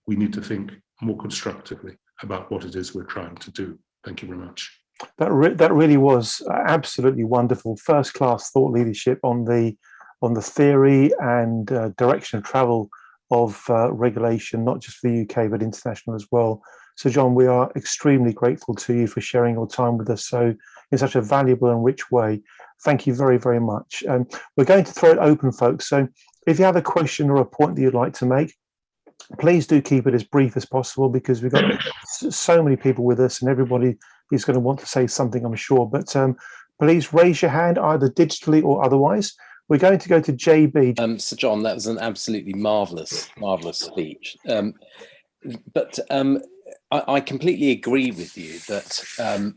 We need to think more constructively about what it is we're trying to do. Thank you very much. That really was absolutely wonderful, first-class thought leadership on the theory and direction of travel of regulation, not just for the UK but international as well. So, John, we are extremely grateful to you for sharing your time with us so in such a valuable and rich way. Thank you very, very much. We're going to throw it open, folks. So, if you have a question or a point that you'd like to make, please do keep it as brief as possible, because we've got so many people with us and everybody is going to want to say something, I'm sure. But please raise your hand either digitally or otherwise. We're going to go to JB. Sir John, that was an absolutely marvellous speech. But I completely agree with you that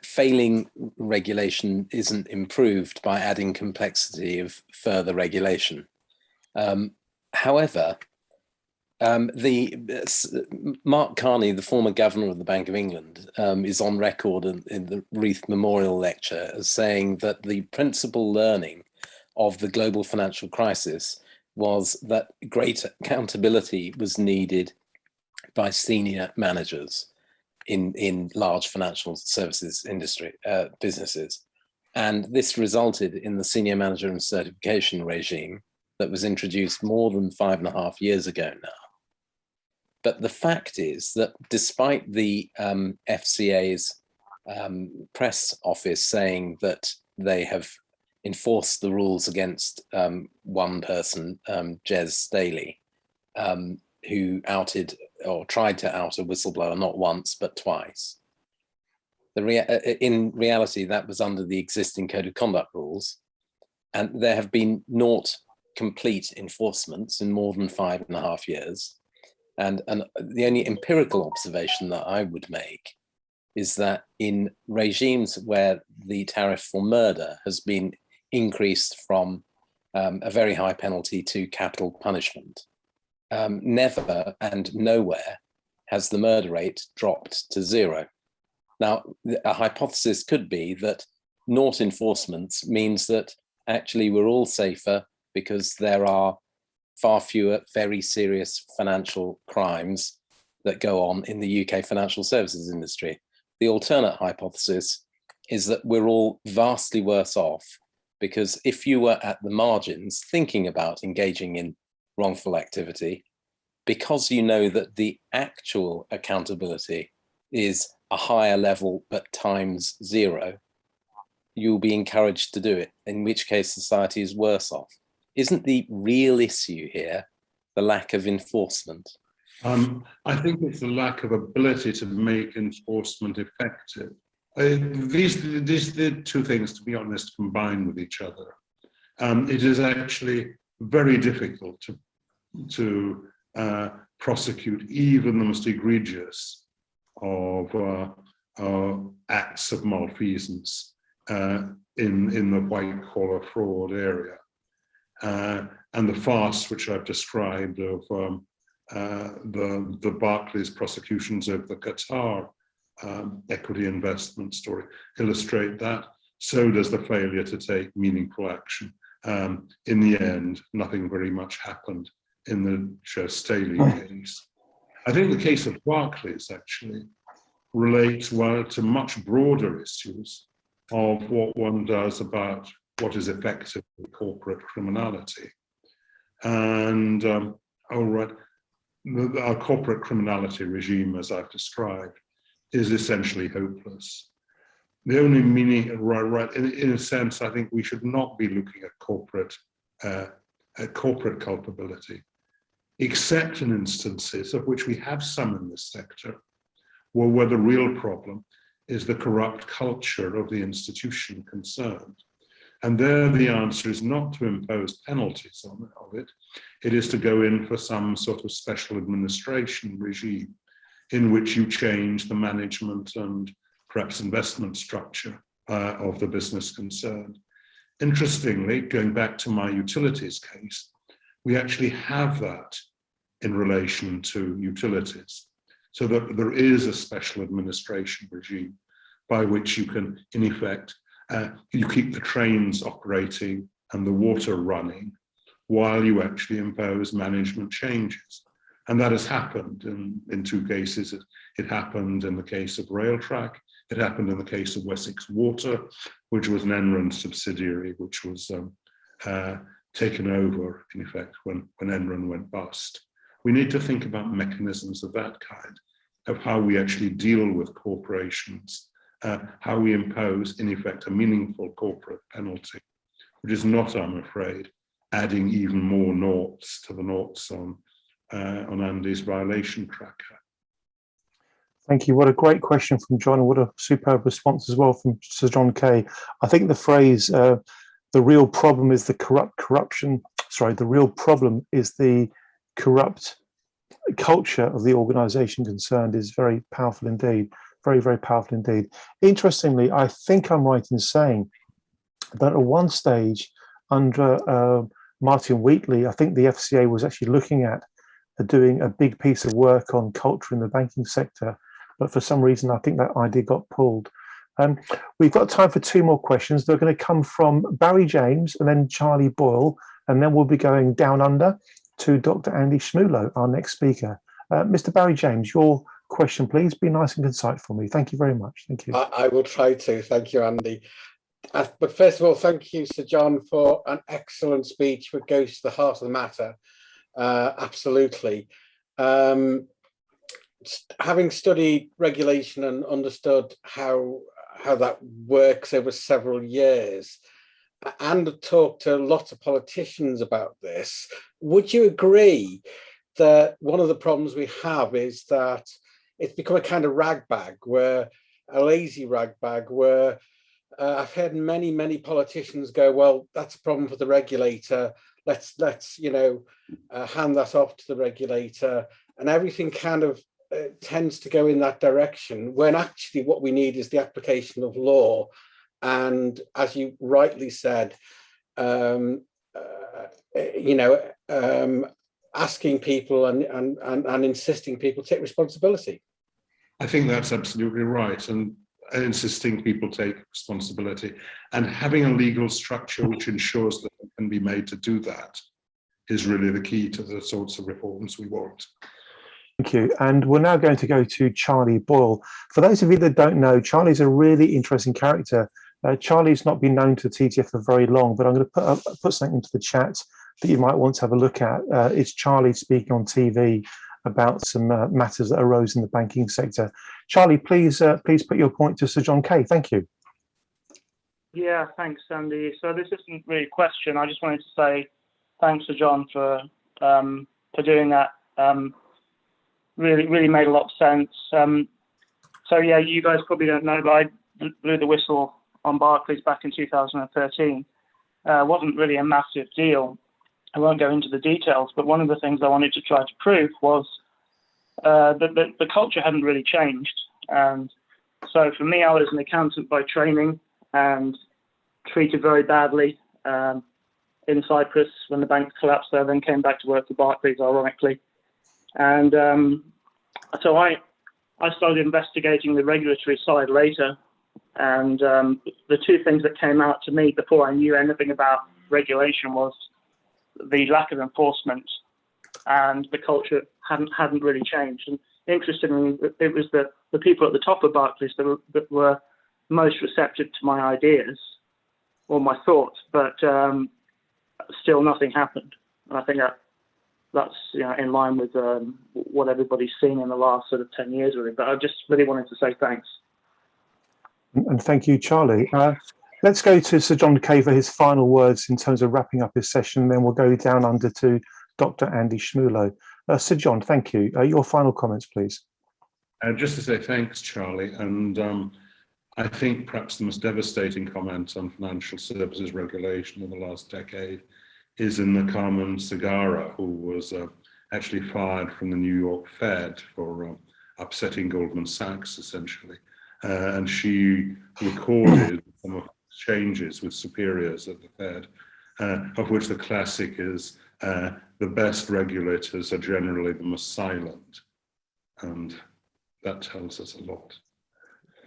failing regulation isn't improved by adding complexity of further regulation. However, Mark Carney, the former governor of the Bank of England, is on record in the Reith Memorial Lecture as saying that the principal learning of the global financial crisis was that great accountability was needed by senior managers in large financial services industry businesses. And this resulted in the senior manager and certification regime that was introduced more than 5.5 years ago now. But the fact is that despite the FCA's press office saying that they have enforced the rules against one person, Jez Staley, who outed or tried to out a whistleblower not once but twice, In reality, that was under the existing code of conduct rules, and there have been naught complete enforcements in more than 5.5 years. And the only empirical observation that I would make is that in regimes where the tariff for murder has been increased from a very high penalty to capital punishment, never and nowhere has the murder rate dropped to zero. Now, a hypothesis could be that naught enforcements means that actually we're all safer because there are far fewer very serious financial crimes that go on in the UK financial services industry. The alternate hypothesis is that we're all vastly worse off because if you were at the margins thinking about engaging in wrongful activity, because you know that the actual accountability is a higher level but times zero, you'll be encouraged to do it, in which case society is worse off. Isn't the real issue here the lack of enforcement? I think it's the lack of ability to make enforcement effective. These the two things, to be honest, combine with each other. It is actually very difficult to prosecute even the most egregious of acts of malfeasance in the white-collar fraud area. And the farce which I've described of the Barclays prosecutions of the Qatar equity investment story illustrate that. So does the failure to take meaningful action. In the end, nothing very much happened in the Joe Staley case. I think the case of Barclays actually relates well to much broader issues of what one does about what is effectively corporate criminality. And our corporate criminality regime, as I've described, is essentially hopeless. The only meaning, in a sense, I think we should not be looking at corporate culpability, except in instances of which we have some in this sector, where the real problem is the corrupt culture of the institution concerned. And there the answer is not to impose penalties on it. It is to go in for some sort of special administration regime in which you change the management and perhaps investment structure of the business concerned. Interestingly, going back to my utilities case, we actually have that in relation to utilities. So that there is a special administration regime by which you can, in effect, you keep the trains operating and the water running while you actually impose management changes. And that has happened in two cases. It happened in the case of Railtrack. It happened in the case of Wessex Water, which was an Enron subsidiary, which was taken over, in effect, when Enron went bust. We need to think about mechanisms of that kind, of how we actually deal with corporations, how we impose, in effect, a meaningful corporate penalty, which is not, I'm afraid, adding even more noughts to the noughts on Andy's violation tracker. Thank you. What a great question from John, and what a superb response as well from Sir John Kay. I think the phrase, the real problem is the the real problem is the corrupt culture of the organization concerned is very powerful indeed. Very, very powerful indeed. Interestingly, I think I'm right in saying that at one stage under Martin Wheatley, I think the FCA was actually looking at doing a big piece of work on culture in the banking sector, but for some reason, I think that idea got pulled. We've got time for two more questions. They're going to come from Barry James and then Charlie Boyle, and then we'll be going down under to Dr. Andy Schmulow, our next speaker. Mr. Barry James, your question, please. Be nice and concise for me. Thank you very much. Thank you. I will try to. Thank you, Andy. But first of all, thank you, Sir John, for an excellent speech which goes to the heart of the matter. Absolutely. Having studied regulation and understood how that works over several years, and talked to lots of politicians about this, would you agree that one of the problems we have is that it's become a kind of rag bag where a lazy rag bag where I've heard many politicians go, well, that's a problem for the regulator. Let's hand that off to the regulator, and everything kind of tends to go in that direction. When actually, what we need is the application of law, and as you rightly said, asking people and insisting people take responsibility. I think that's absolutely right, and insisting people take responsibility and having a legal structure which ensures that it can be made to do that is really the key to the sorts of reforms we want. Thank you. And we're now going to go to Charlie Boyle. For those of you that don't know, Charlie's a really interesting character. Charlie's not been known to TTF for very long, but I'm going to put something into the chat that you might want to have a look at. It's Charlie speaking on TV about some matters that arose in the banking sector. Charlie, please put your point to Sir John Kay. Thank you. Yeah, thanks, Andy. So this isn't really a question. I just wanted to say thanks to John for doing that. Really made a lot of sense. So yeah, you guys probably don't know, but I blew the whistle on Barclays back in 2013. Wasn't really a massive deal. I won't go into the details, but one of the things I wanted to try to prove was that the culture hadn't really changed. And so for me, I was an accountant by training and treated very badly in Cyprus when the bank collapsed there, then came back to work for Barclays, ironically. And so I started investigating the regulatory side later. And the two things that came out to me before I knew anything about regulation was the lack of enforcement and the culture hadn't really changed. And interestingly, it was the people at the top of Barclays that were most receptive to my ideas or my thoughts, but still nothing happened. And I think that's in line with what everybody's seen in the last sort of 10 years, really. But I just really wanted to say thanks. And thank you, Charlie. Let's go to Sir John Kay for his final words in terms of wrapping up his session. Then we'll go down under to Dr. Andy Schmulow. Sir John, thank you. Your final comments, please. Just to say thanks, Charlie. And I think perhaps the most devastating comment on financial services regulation in the last decade is in the Carmen Segarra, who was actually fired from the New York Fed for upsetting Goldman Sachs, essentially. And she recorded some of the changes with superiors at the Fed, of which the classic is the best regulators are generally the most silent. And that tells us a lot.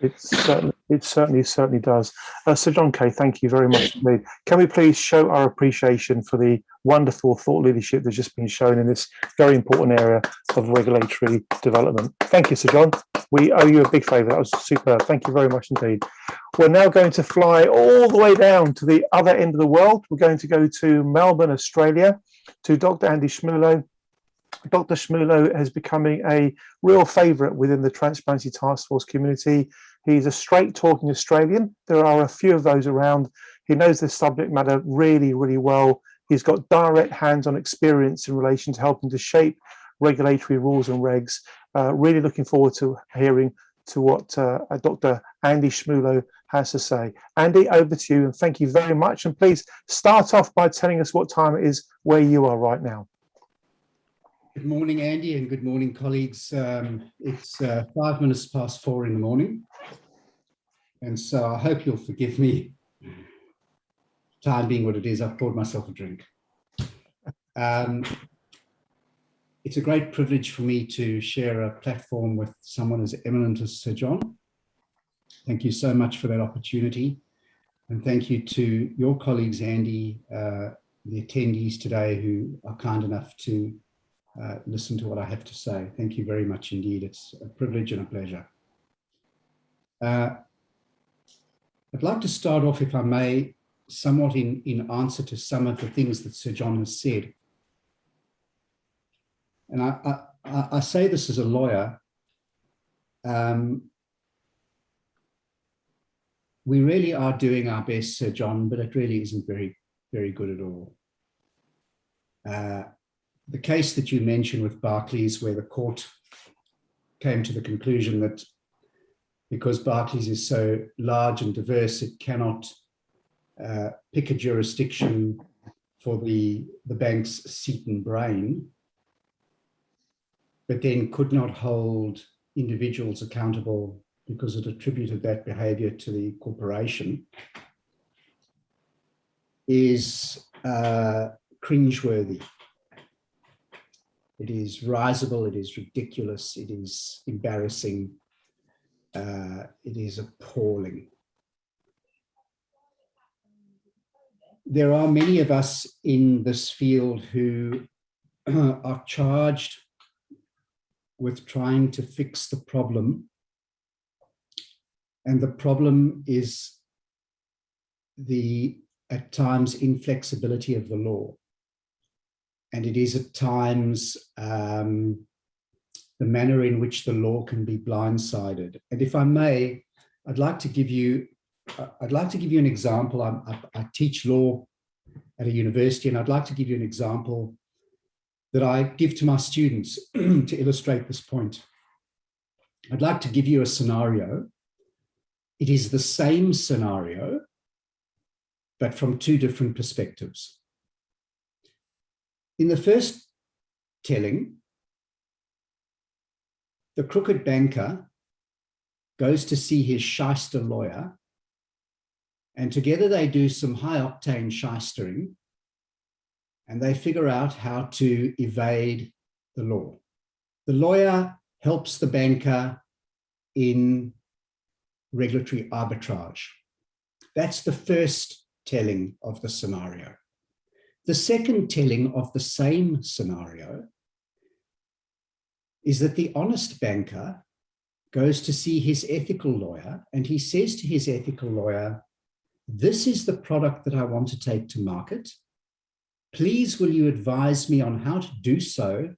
It certainly does. Sir John Kay, thank you very much indeed. Can we please show our appreciation for the wonderful thought leadership that's just been shown in this very important area of regulatory development? Thank you, Sir John. We owe you a big favour. That was superb. Thank you very much indeed. We're now going to fly all the way down to the other end of the world. We're going to go to Melbourne, Australia, to Dr. Andy Schmulow. Dr. Schmulow is becoming a real favourite within the Transparency Task Force community. He's a straight-talking Australian. There are a few of those around. He knows this subject matter really, really well. He's got direct hands-on experience in relation to helping to shape regulatory rules and regs. Really looking forward to hearing to what Dr. Andy Schmulow has to say. Andy, over to you, and thank you very much. And please start off by telling us what time it is where you are right now. Good morning, Andy, and good morning, colleagues. It's 5 minutes past 4 in the morning. And so I hope you'll forgive me, time being what it is. I've poured myself a drink. It's a great privilege for me to share a platform with someone as eminent as Sir John. Thank you so much for that opportunity. And thank you to your colleagues, Andy, the attendees today who are kind enough to listen to what I have to say. Thank you very much indeed. It's a privilege and a pleasure. I'd like to start off, if I may, somewhat in answer to some of the things that Sir John has said. And I say this as a lawyer. We really are doing our best, Sir John, but it really isn't very, very good at all. The case that you mentioned with Barclays, where the court came to the conclusion that because Barclays is so large and diverse, it cannot pick a jurisdiction for the bank's seat and brain, but then could not hold individuals accountable because it attributed that behavior to the corporation, is cringeworthy. It is risible, it is ridiculous, it is embarrassing, it is appalling. There are many of us in this field who are charged with trying to fix the problem. And the problem is the, at times, inflexibility of the law. And it is at times the manner in which the law can be blindsided. And if I may, I'd like to give you an example. I teach law at a university, and I'd like to give you an example that I give to my students to illustrate this point. I'd like to give you a scenario. It is the same scenario, but from two different perspectives. In the first telling, the crooked banker goes to see his shyster lawyer, and together they do some high-octane shystering, and they figure out how to evade the law. The lawyer helps the banker in regulatory arbitrage. That's the first telling of the scenario. The second telling of the same scenario is that the honest banker goes to see his ethical lawyer, and he says to his ethical lawyer, "This is the product that I want to take to market. Please, will you advise me on how to do so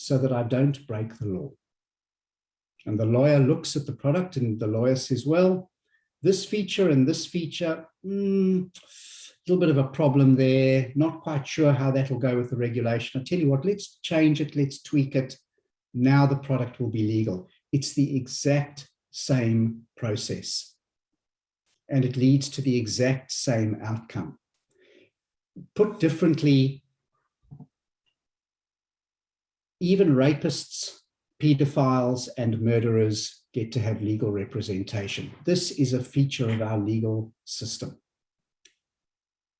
that I don't break the law?" And the lawyer looks at the product, and the lawyer says, "Well, this feature and this feature, a little bit of a problem there. Not quite sure how that will go with the regulation. I tell you what, let's change it, let's tweak it. Now the product will be legal." It's the exact same process, and it leads to the exact same outcome. Put differently, even rapists, pedophiles, and murderers get to have legal representation. This is a feature of our legal system.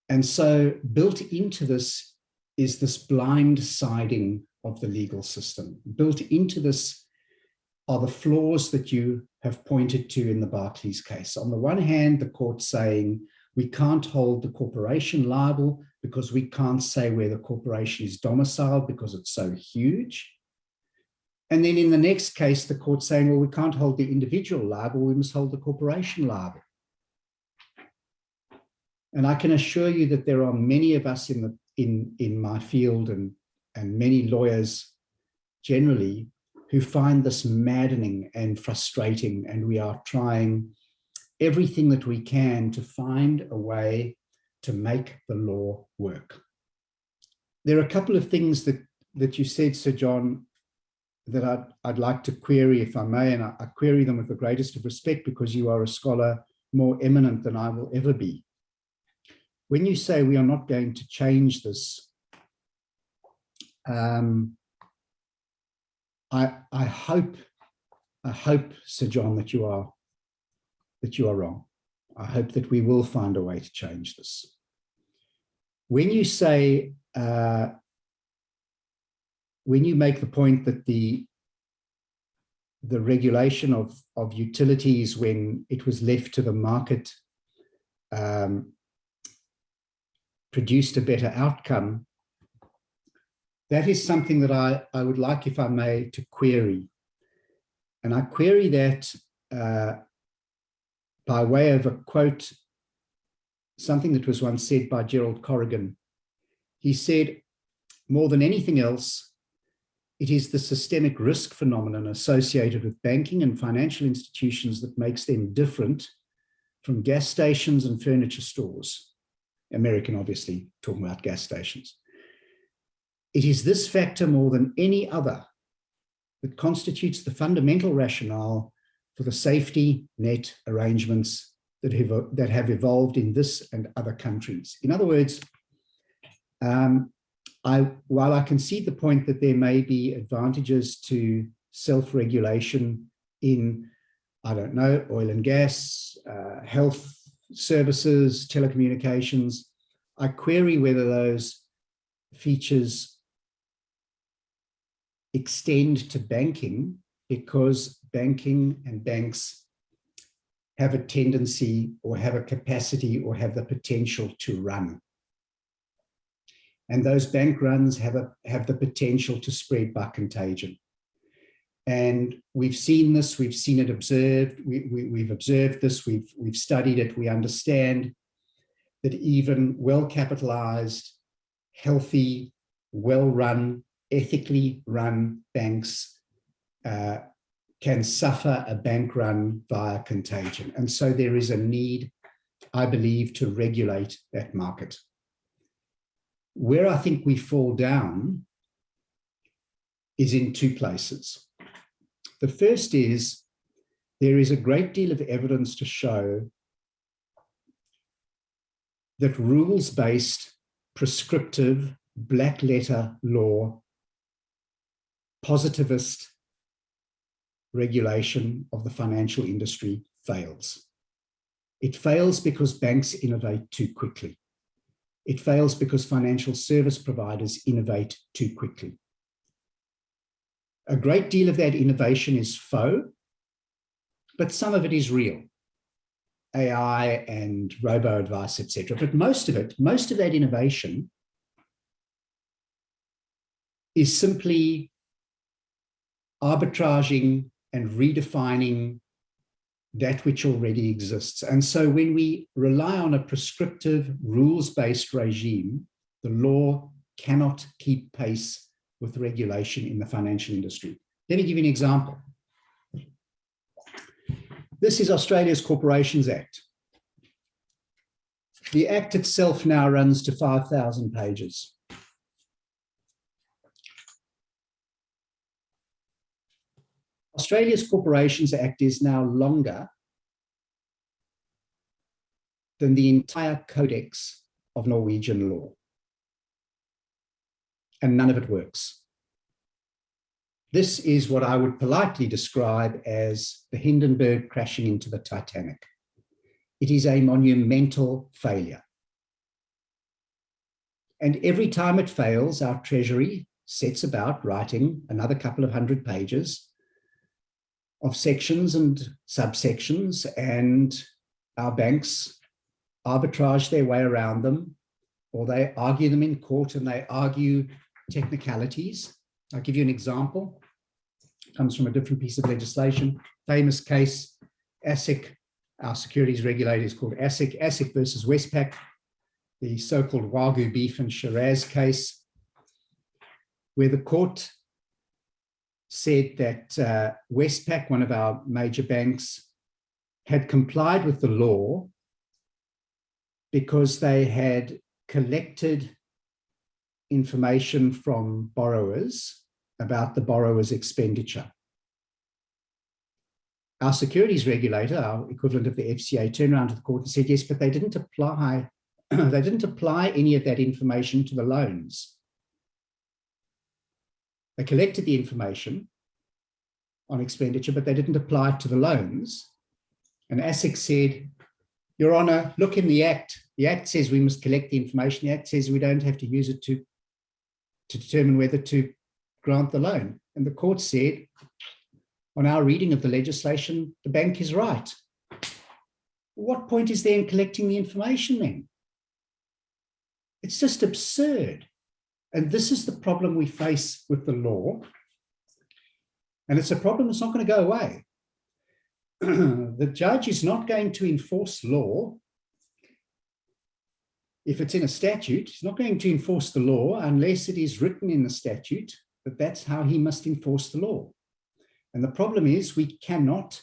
And so built into this is this blind siding of the legal system. Built into this are the flaws that you have pointed to in the Barclays case. On the one hand, the court saying we can't hold the corporation liable because we can't say where the corporation is domiciled because it's so huge. And then in the next case, the court saying, well, we can't hold the individual liable, we must hold the corporation liable. And I can assure you that there are many of us in my field and many lawyers generally who find this maddening and frustrating, and we are trying everything that we can to find a way to make the law work. There are a couple of things that you said, Sir John, that I'd like to query, if I may, and I query them with the greatest of respect because you are a scholar more eminent than I will ever be. When you say we are not going to change this, I hope, Sir John, that you are wrong. I hope that we will find a way to change this. When you say, when you make the point that the regulation of utilities, when it was left to the market, produced a better outcome, that is something that I would like, if I may, to query. And I query that by way of a quote, something that was once said by Gerald Corrigan. He said, more than anything else, it is the systemic risk phenomenon associated with banking and financial institutions that makes them different from gas stations and furniture stores. American, obviously, talking about gas stations. It is this factor more than any other that constitutes the fundamental rationale for the safety net arrangements that have evolved in this and other countries. In other words, while I can see the point that there may be advantages to self-regulation in, I don't know, oil and gas, health services, telecommunications, I query whether those features extend to banking, because banking and banks have a tendency or have a capacity or have the potential to run. And those bank runs have the potential to spread by contagion. And we've seen this, we've seen it observed, we've observed this, we've studied it, we understand that even well-capitalized, healthy, well-run, ethically run banks can suffer a bank run via contagion. And so there is a need, I believe, to regulate that market. Where I think we fall down is in two places. The first is there is a great deal of evidence to show that rules-based, prescriptive, black letter law, positivist regulation of the financial industry fails. It fails because banks innovate too quickly. It fails because financial service providers innovate too quickly. A great deal of that innovation is faux, but some of it is real. AI and robo-advice, etc. But most of that innovation is simply arbitraging and redefining that which already exists. And so when we rely on a prescriptive, rules-based regime, the law cannot keep pace with regulation in the financial industry. Let me give you an example. This is Australia's Corporations Act. The Act itself now runs to 5,000 pages. Australia's Corporations Act is now longer than the entire codex of Norwegian law. And none of it works. This is what I would politely describe as the Hindenburg crashing into the Titanic. It is a monumental failure. And every time it fails, our Treasury sets about writing another couple of 100 pages of sections and subsections, and our banks arbitrage their way around them, or they argue them in court and they argue technicalities. I'll give you an example. It comes from a different piece of legislation. Famous case, ASIC, our securities regulator is called ASIC, ASIC versus Westpac, the so-called Wagyu beef and Shiraz case, where the court said that Westpac, one of our major banks, had complied with the law because they had collected information from borrowers about the borrower's expenditure. Our securities regulator, our equivalent of the FCA, turned around to the court and said, yes, but they didn't apply any of that information to the loans. They collected the information on expenditure, but they didn't apply it to the loans. And ASIC said, Your Honor, look in the Act. The Act says we must collect the information. The Act says we don't have to use it to determine whether to grant the loan. And the court said, on our reading of the legislation, the bank is right. What point is there in collecting the information then? It's just absurd. And this is the problem we face with the law. And it's a problem that's not going to go away. The judge is not going to enforce law. If it's in a statute, he's not going to enforce the law unless it is written in the statute that that's how he must enforce the law. And the problem is we cannot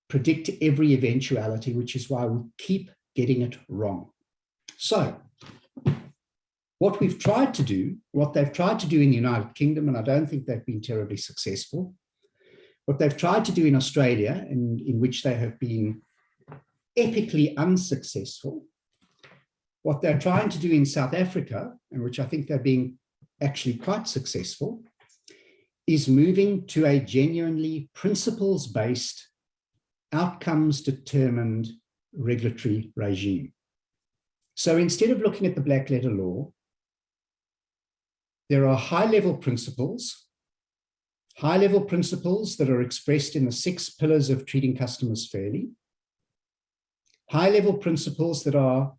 predict every eventuality, which is why we keep getting it wrong. So what they've tried to do in the United Kingdom, and I don't think they've been terribly successful, What they've tried to do in Australia, and in which they have been epically unsuccessful, what they're trying to do in South Africa, and which I think they're being actually quite successful, is moving to a genuinely principles-based, outcomes-determined regulatory regime. So instead of looking at the black letter law, there are high-level principles that are expressed in the 6 pillars of treating customers fairly, high-level principles that are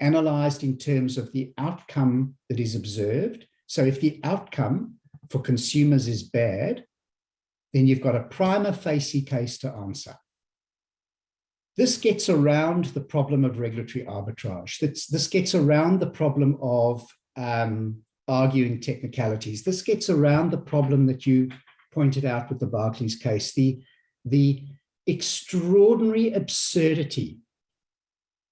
analyzed in terms of the outcome that is observed. So if the outcome for consumers is bad, then you've got a prima facie case to answer. This gets around the problem of regulatory arbitrage. This gets around the problem of arguing technicalities. This gets around the problem that you pointed out with the Barclays case, the extraordinary absurdity,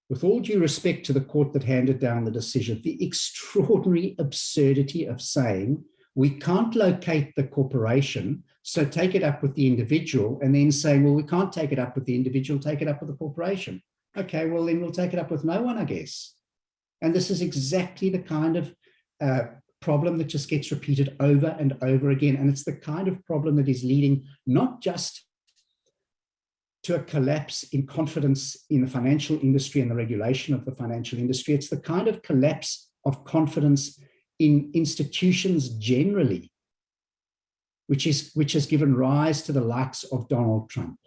with all due respect to the court that handed down the decision, the extraordinary absurdity of saying, we can't locate the corporation, so take it up with the individual, and then saying, well, we can't take it up with the individual, take it up with the corporation. Okay, well, then we'll take it up with no one, I guess. And this is exactly the kind of problem that just gets repeated over and over again. And it's the kind of problem that is leading not just to a collapse in confidence in the financial industry and the regulation of the financial industry. It's the kind of collapse of confidence in institutions generally, which has given rise to the likes of Donald Trump.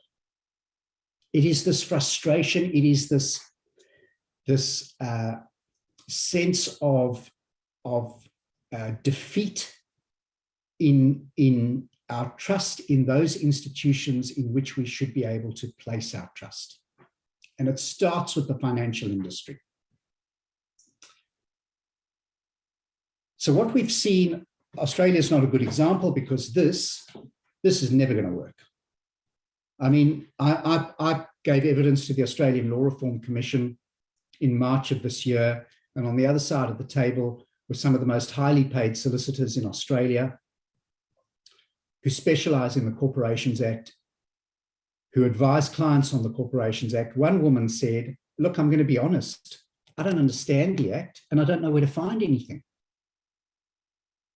It is this frustration, it is this sense of defeat in our trust in those institutions in which we should be able to place our trust. And it starts with the financial industry. So what we've seen, Australia is not a good example because this is never going to work. I mean, I gave evidence to the Australian Law Reform Commission in March of this year, and on the other side of the table were some of the most highly paid solicitors in Australia who specialize in the Corporations Act, who advise clients on the Corporations Act. One woman said, look, I'm going to be honest, I don't understand the Act and I don't know where to find anything.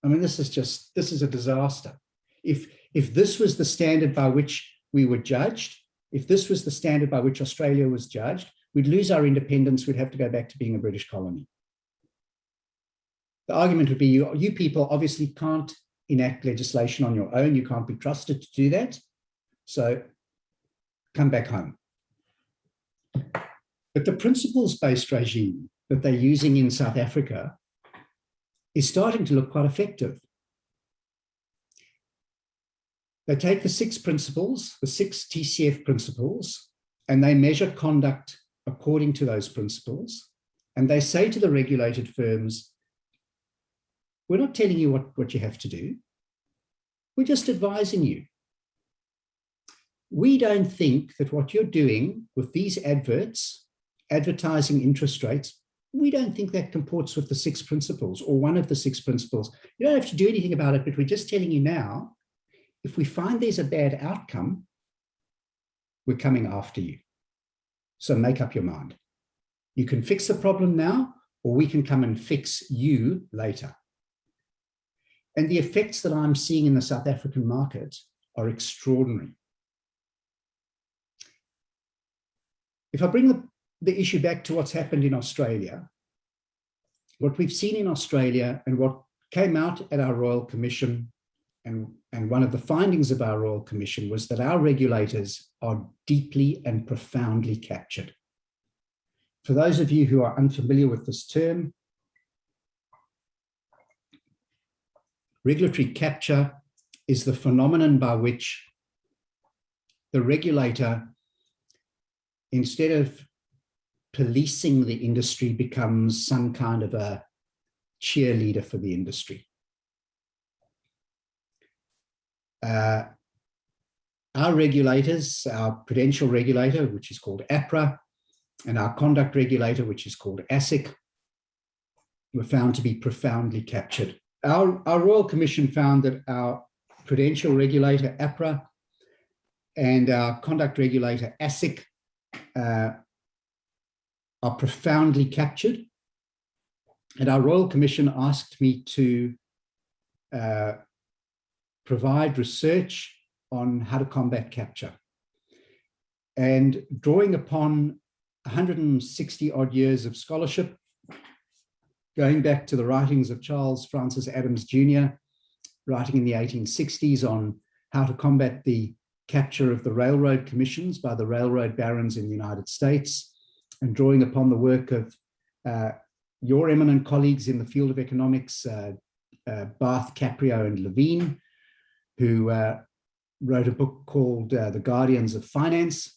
I mean, this is a disaster. If this was the standard by which we were judged, if this was the standard by which Australia was judged, we'd lose our independence, we'd have to go back to being a British colony. The argument would be, you people obviously can't enact legislation on your own, you can't be trusted to do that, so come back home. But the principles-based regime that they're using in South Africa is starting to look quite effective. They take the 6 principles, the 6 TCF principles, and they measure conduct according to those principles. And they say to the regulated firms, we're not telling you what you have to do. We're just advising you. We don't think that what you're doing with these advertising interest rates, we don't think that comports with the 6 principles or one of the 6 principles. You don't have to do anything about it, but we're just telling you now, if we find there's a bad outcome, we're coming after you. So make up your mind. You can fix the problem now, or we can come and fix you later. And the effects that I'm seeing in the South African market are extraordinary. If I bring the issue back to what's happened in Australia, what we've seen in Australia and what came out at our Royal Commission, and one of the findings of our Royal Commission was that our regulators are deeply and profoundly captured. For those of you who are unfamiliar with this term, regulatory capture is the phenomenon by which the regulator, instead of policing the industry, becomes some kind of a cheerleader for the industry. Our regulators, our prudential regulator, which is called APRA, and our conduct regulator, which is called ASIC, were found to be profoundly captured. Our Royal Commission found that our prudential regulator, APRA, and our conduct regulator, ASIC, are profoundly captured. And our Royal Commission asked me to provide research on how to combat capture. And drawing upon 160 odd years of scholarship, going back to the writings of Charles Francis Adams Jr., writing in the 1860s on how to combat the capture of the railroad commissions by the railroad barons in the United States, and drawing upon the work of your eminent colleagues in the field of economics, Barth, Caprio, and Levine, who wrote a book called The Guardians of Finance,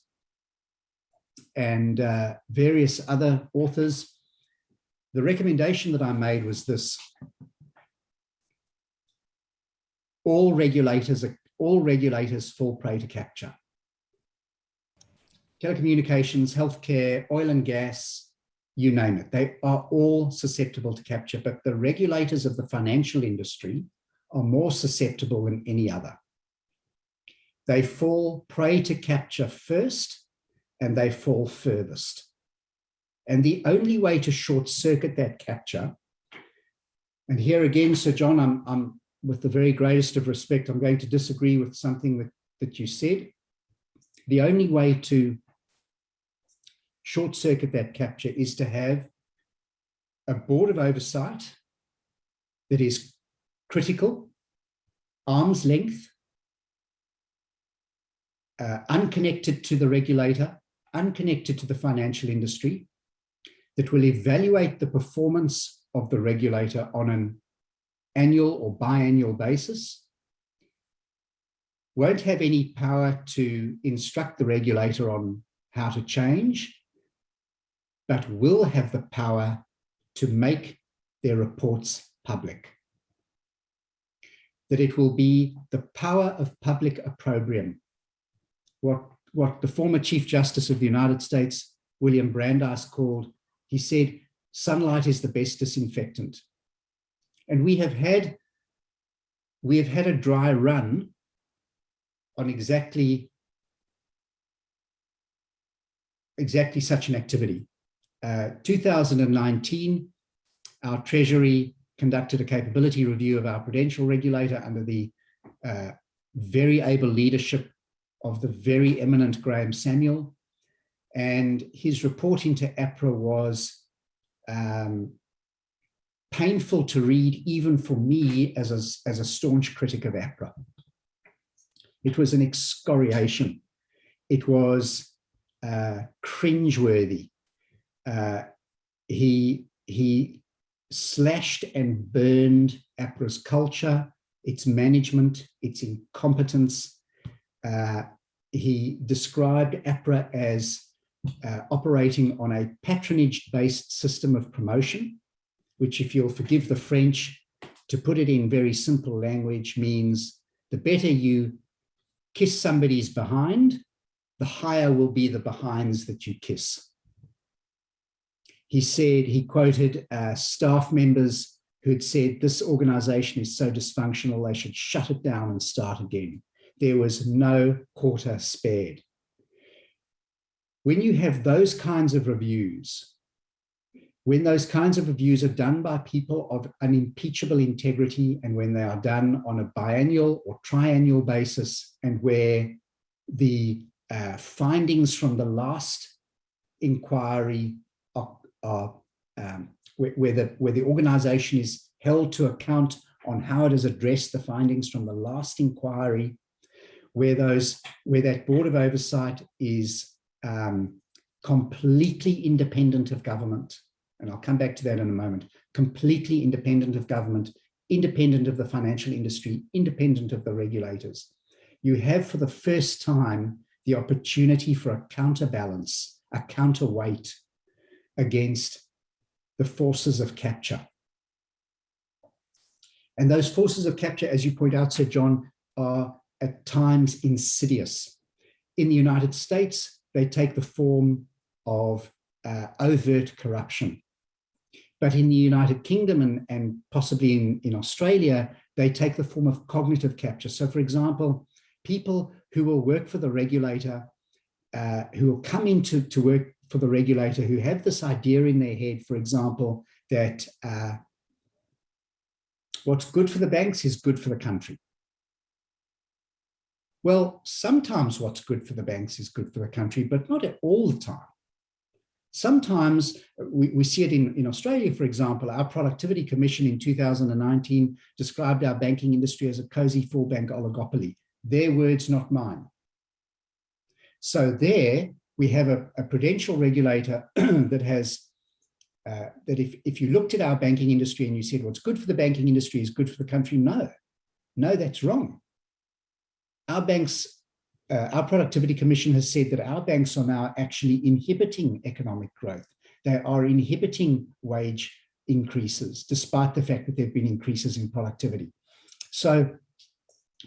and various other authors. The recommendation that I made was this: all regulators fall prey to capture. Telecommunications, healthcare, oil and gas, you name it, they are all susceptible to capture, but the regulators of the financial industry are more susceptible than any other. They fall prey to capture first, and they fall furthest. And the only way to short circuit that capture, and here again, Sir John, I'm with the very greatest of respect, I'm going to disagree with something that you said. The only way to short circuit that capture is to have a board of oversight that is critical, arm's length, unconnected to the regulator, unconnected to the financial industry, that will evaluate the performance of the regulator on an annual or biannual basis, won't have any power to instruct the regulator on how to change, but will have the power to make their reports public. That it will be the power of public opprobrium. What the former Chief Justice of the United States, William Brandeis, called, he said, sunlight is the best disinfectant. And we have had a dry run on exactly such an activity. 2019, our Treasury conducted a capability review of our prudential regulator under the very able leadership of the very eminent Graham Samuel. And his report into APRA was painful to read, even for me as a staunch critic of APRA. It was an excoriation. It was cringeworthy. He slashed and burned APRA's culture, its management, its incompetence. He described APRA as operating on a patronage-based system of promotion, which, if you'll forgive the French, to put it in very simple language, means the better you kiss somebody's behind, the higher will be the behinds that you kiss. He said, he quoted staff members who had said, this organization is so dysfunctional, they should shut it down and start again. There was no quarter spared. When you have those kinds of reviews, when those kinds of reviews are done by people of unimpeachable integrity, and when they are done on a biannual or triannual basis, and where the findings from the last inquiry are where the organization is held to account on how it has addressed the findings from the last inquiry, where that board of oversight is completely independent of government, and I'll come back to that in a moment, completely independent of government, independent of the financial industry, independent of the regulators. You have, for the first time, the opportunity for a counterbalance, a counterweight against the forces of capture. And those forces of capture, as you point out, Sir John, are at times insidious. In the United States, they take the form of overt corruption. But in the United Kingdom and possibly in Australia, they take the form of cognitive capture. So, for example, people who will work for the regulator, who will come into to work for the regulator, who have this idea in their head, for example, that what's good for the banks is good for the country. Well, sometimes what's good for the banks is good for the country, but not all the time. Sometimes we see it in Australia, for example. Our Productivity Commission in 2019 described our banking industry as a cozy four-bank oligopoly. Their words, not mine. So there we have a prudential regulator that has, that if you looked at our banking industry and you said what's good for the banking industry is good for the country, no, that's wrong. Our banks, our Productivity Commission has said that our banks are now actually inhibiting economic growth. They are inhibiting wage increases, despite the fact that there have been increases in productivity. So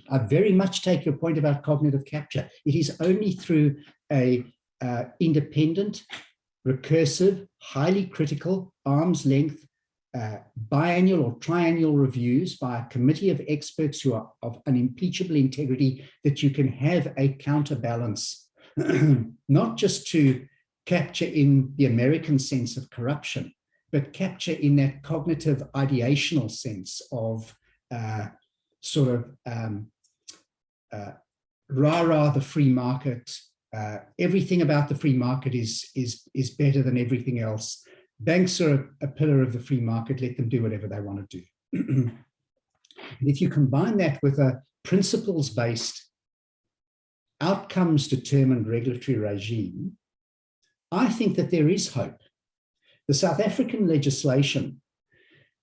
I very much take your point about cognitive capture. It is only through a independent, recursive, highly critical, arm's length, biannual or triennial reviews by a committee of experts who are of unimpeachable integrity that you can have a counterbalance, not just to capture in the American sense of corruption, but capture in that cognitive ideational sense of rah-rah the free market, everything about the free market is better than everything else. Banks are a pillar of the free market, let them do whatever they want to do. If you combine that with a principles-based, outcomes-determined regulatory regime, I think that there is hope. The South African legislation,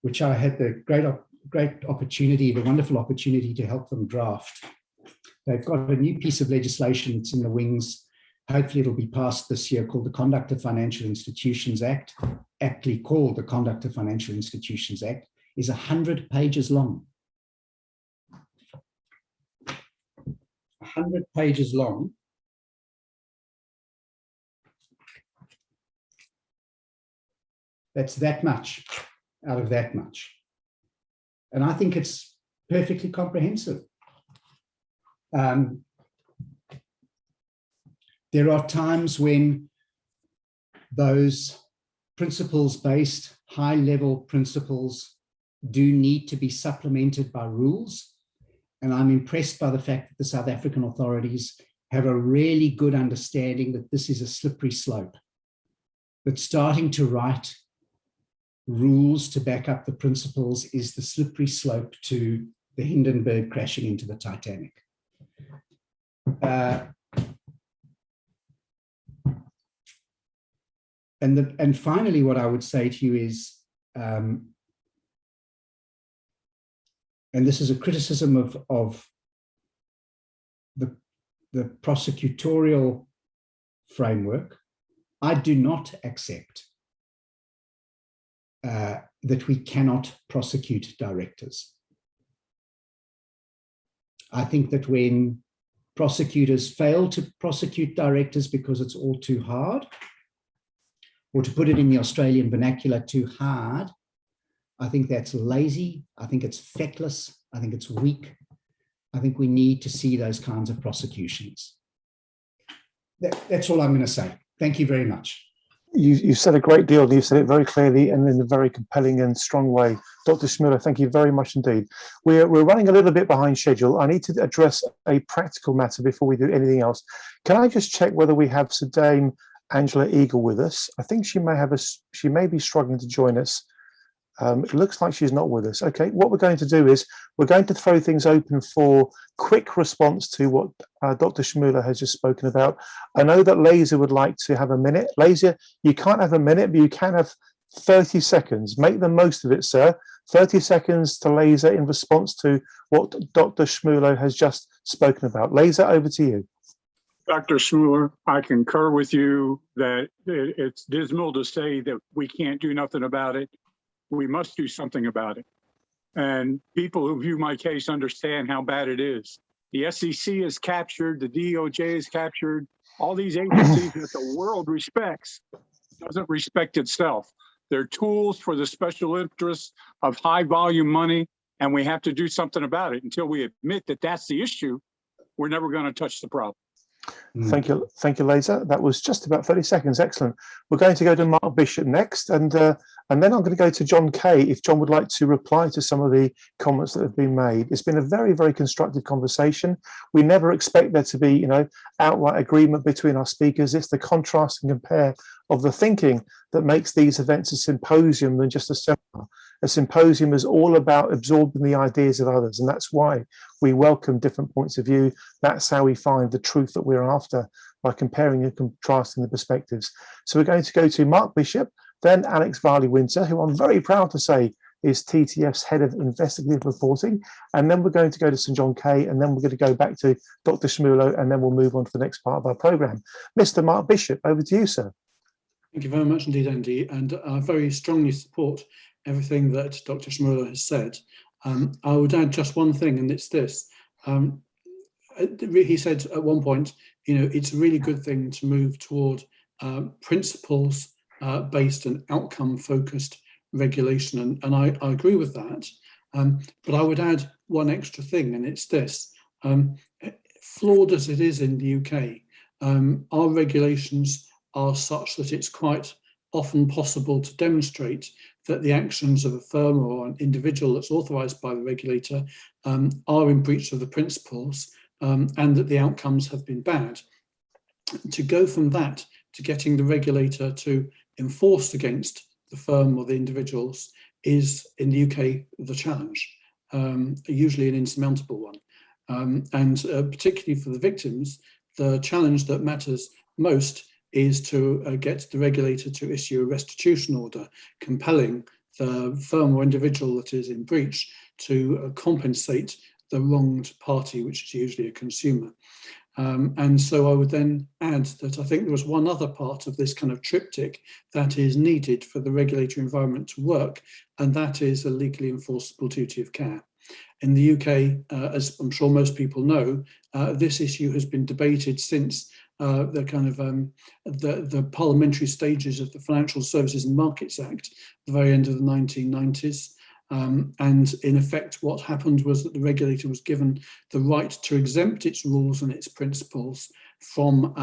which I had the great opportunity, the wonderful opportunity to help them draft, they've got a new piece of legislation that's in the wings. Hopefully it'll be passed this year, called the Conduct of Financial Institutions Act, aptly called the Conduct of Financial Institutions Act, is 100 pages long. 100 pages long. That's that much out of that much. And I think it's perfectly comprehensive. There are times when those principles-based, high-level principles do need to be supplemented by rules. And I'm impressed by the fact that the South African authorities have a really good understanding that this is a slippery slope. But starting to write rules to back up the principles is the slippery slope to the Hindenburg crashing into the Titanic. And finally, what I would say to you is, and this is a criticism of the prosecutorial framework, I do not accept that we cannot prosecute directors. I think that when prosecutors fail to prosecute directors because it's all too hard, or to put it in the Australian vernacular, too hard, I think that's lazy. I think it's feckless. I think it's weak. I think we need to see those kinds of prosecutions. That's all I'm going to say. Thank you very much. You said a great deal, and you said it very clearly and in a very compelling and strong way. Dr. Schmulow, thank you very much indeed. We're running a little bit behind schedule. I need to address a practical matter before we do anything else. Can I just check whether we have Sir Dame Angela Eagle with us? I think she may be struggling to join us. It looks like she's not with us. Okay, what we're going to do is we're going to throw things open for quick response to what Dr. Schmulow has just spoken about. I know that Laser would like to have a minute. Laser, you can't have a minute, but you can have 30 seconds. Make the most of it, sir. 30 seconds to Laser in response to what Dr. Schmulow has just spoken about. Laser, over to you. Dr. Schmulow, I concur with you that it's dismal to say that we can't do nothing about it. We must do something about it. And people who view my case understand how bad it is. The SEC is captured, the DOJ is captured, all these agencies that the world respects doesn't respect itself. They're tools for the special interests of high volume money, and we have to do something about it. Until we admit that that's the issue, we're never going to touch the problem. Thank you, Laser. That was just about 30 seconds. Excellent. We're going to go to Mark Bishop next, and then I'm going to go to John Kay, if John would like to reply to some of the comments that have been made. It's been a very, very constructive conversation. We never expect there to be, outright agreement between our speakers. It's the contrast and compare of the thinking that makes these events a symposium than just a seminar. A symposium is all about absorbing the ideas of others, and that's why we welcome different points of view. That's how we find the truth that we're after, by comparing and contrasting the perspectives. So we're going to go to Mark Bishop, then Alex Varley-Winter, who I'm very proud to say is TTF's head of investigative reporting, and then we're going to go to St John Kay, and then we're going to go back to Dr. Schmulow, and then we'll move on to the next part of our programme. Mr. Mark Bishop, over to you, sir. Thank you very much indeed, Andy, and I very strongly support everything that Dr. Schmulow has said. I would add just one thing, and it's this. He said at one point, it's a really good thing to move toward principles-based and outcome-focused regulation, and I agree with that. But I would add one extra thing, and it's this. Flawed as it is in the UK, our regulations are such that it's quite often possible to demonstrate that the actions of a firm or an individual that's authorised by the regulator are in breach of the principles, and that the outcomes have been bad. To go from that to getting the regulator to enforce against the firm or the individuals is, in the UK, the challenge, usually an insurmountable one. And particularly for the victims, the challenge that matters most is to get the regulator to issue a restitution order compelling the firm or individual that is in breach to compensate the wronged party, which is usually a consumer. And so I would then add that I think there was one other part of this kind of triptych that is needed for the regulatory environment to work, and that is a legally enforceable duty of care. In the UK, as I'm sure most people know, this issue has been debated since the parliamentary stages of the Financial Services and Markets Act, the very end of the 1990s. And in effect, what happened was that the regulator was given the right to exempt its rules and its principles from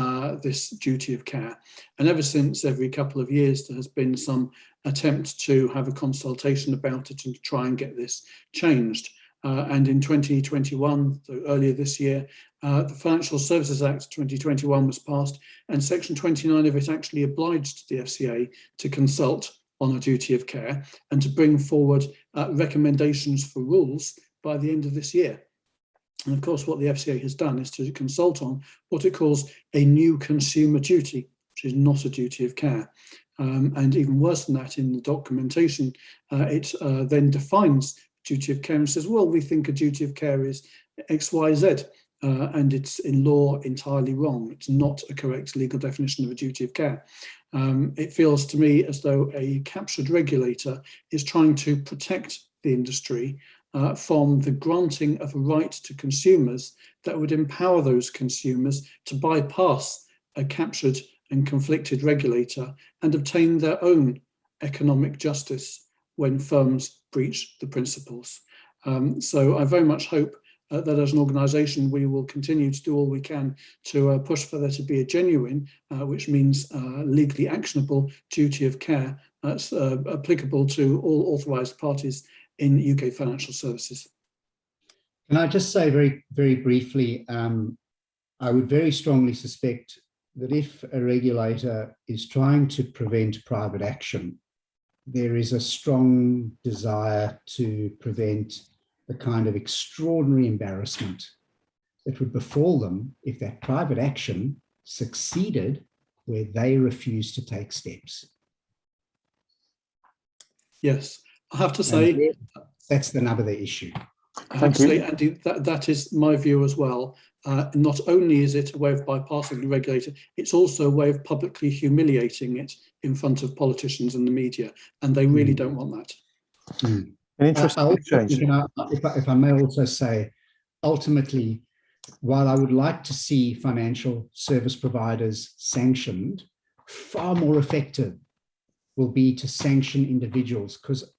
this duty of care. And ever since, every couple of years, there has been some attempt to have a consultation about it and to try and get this changed. And in 2021, so earlier this year, the Financial Services Act 2021 was passed, and Section 29 of it actually obliged the FCA to consult on a duty of care and to bring forward recommendations for rules by the end of this year. And of course, what the FCA has done is to consult on what it calls a new consumer duty, which is not a duty of care. And even worse than that, in the documentation, it then defines duty of care and says, well, we think a duty of care is X, Y, Z, and it's in law entirely wrong. It's not a correct legal definition of a duty of care. It feels to me as though a captured regulator is trying to protect the industry from the granting of a right to consumers that would empower those consumers to bypass a captured and conflicted regulator and obtain their own economic justice when firms breach the principles. So I very much hope that as an organisation we will continue to do all we can to push for there to be a genuine, which means legally actionable duty of care that's applicable to all authorised parties in UK financial services. Can I just say very, very briefly, I would very strongly suspect that if a regulator is trying to prevent private action, there is a strong desire to prevent the kind of extraordinary embarrassment that would befall them if that private action succeeded where they refused to take steps. Yes, I have to say, that's the nub of the issue. I have to say, Andy, that is my view as well. Not only is it a way of bypassing the regulator, it's also a way of publicly humiliating it in front of politicians and the media, and they really don't want that. An interesting change. If I may also say, ultimately, while I would like to see financial service providers sanctioned, far more effective will be to sanction individuals, because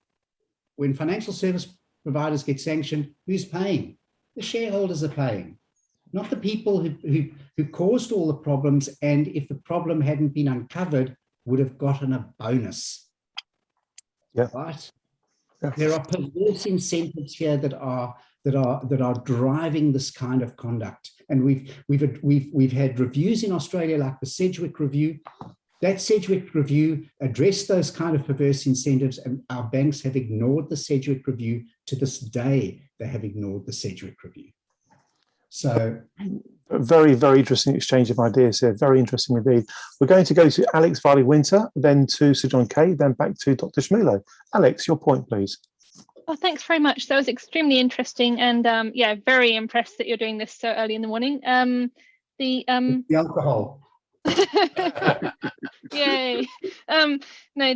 when financial service providers get sanctioned, who's paying? The shareholders are paying. not the people who caused all the problems, and if the problem hadn't been uncovered, would have gotten a bonus. Yeah. Right? Yeah. There are perverse incentives here that are driving this kind of conduct. And we've had reviews in Australia like the Sedgwick Review. That Sedgwick Review addressed those kind of perverse incentives, and our banks have ignored the Sedgwick Review. To this day, they have ignored the Sedgwick Review. So, a very, very interesting exchange of ideas here. Very interesting indeed. We're going to go to Alex Varley-Winter, then to Sir John Kay, then back to Dr. Schmulow. Alex, your point, please. Well, thanks very much. That was extremely interesting, and yeah, very impressed that you're doing this so early in the morning. The alcohol. Yay. No,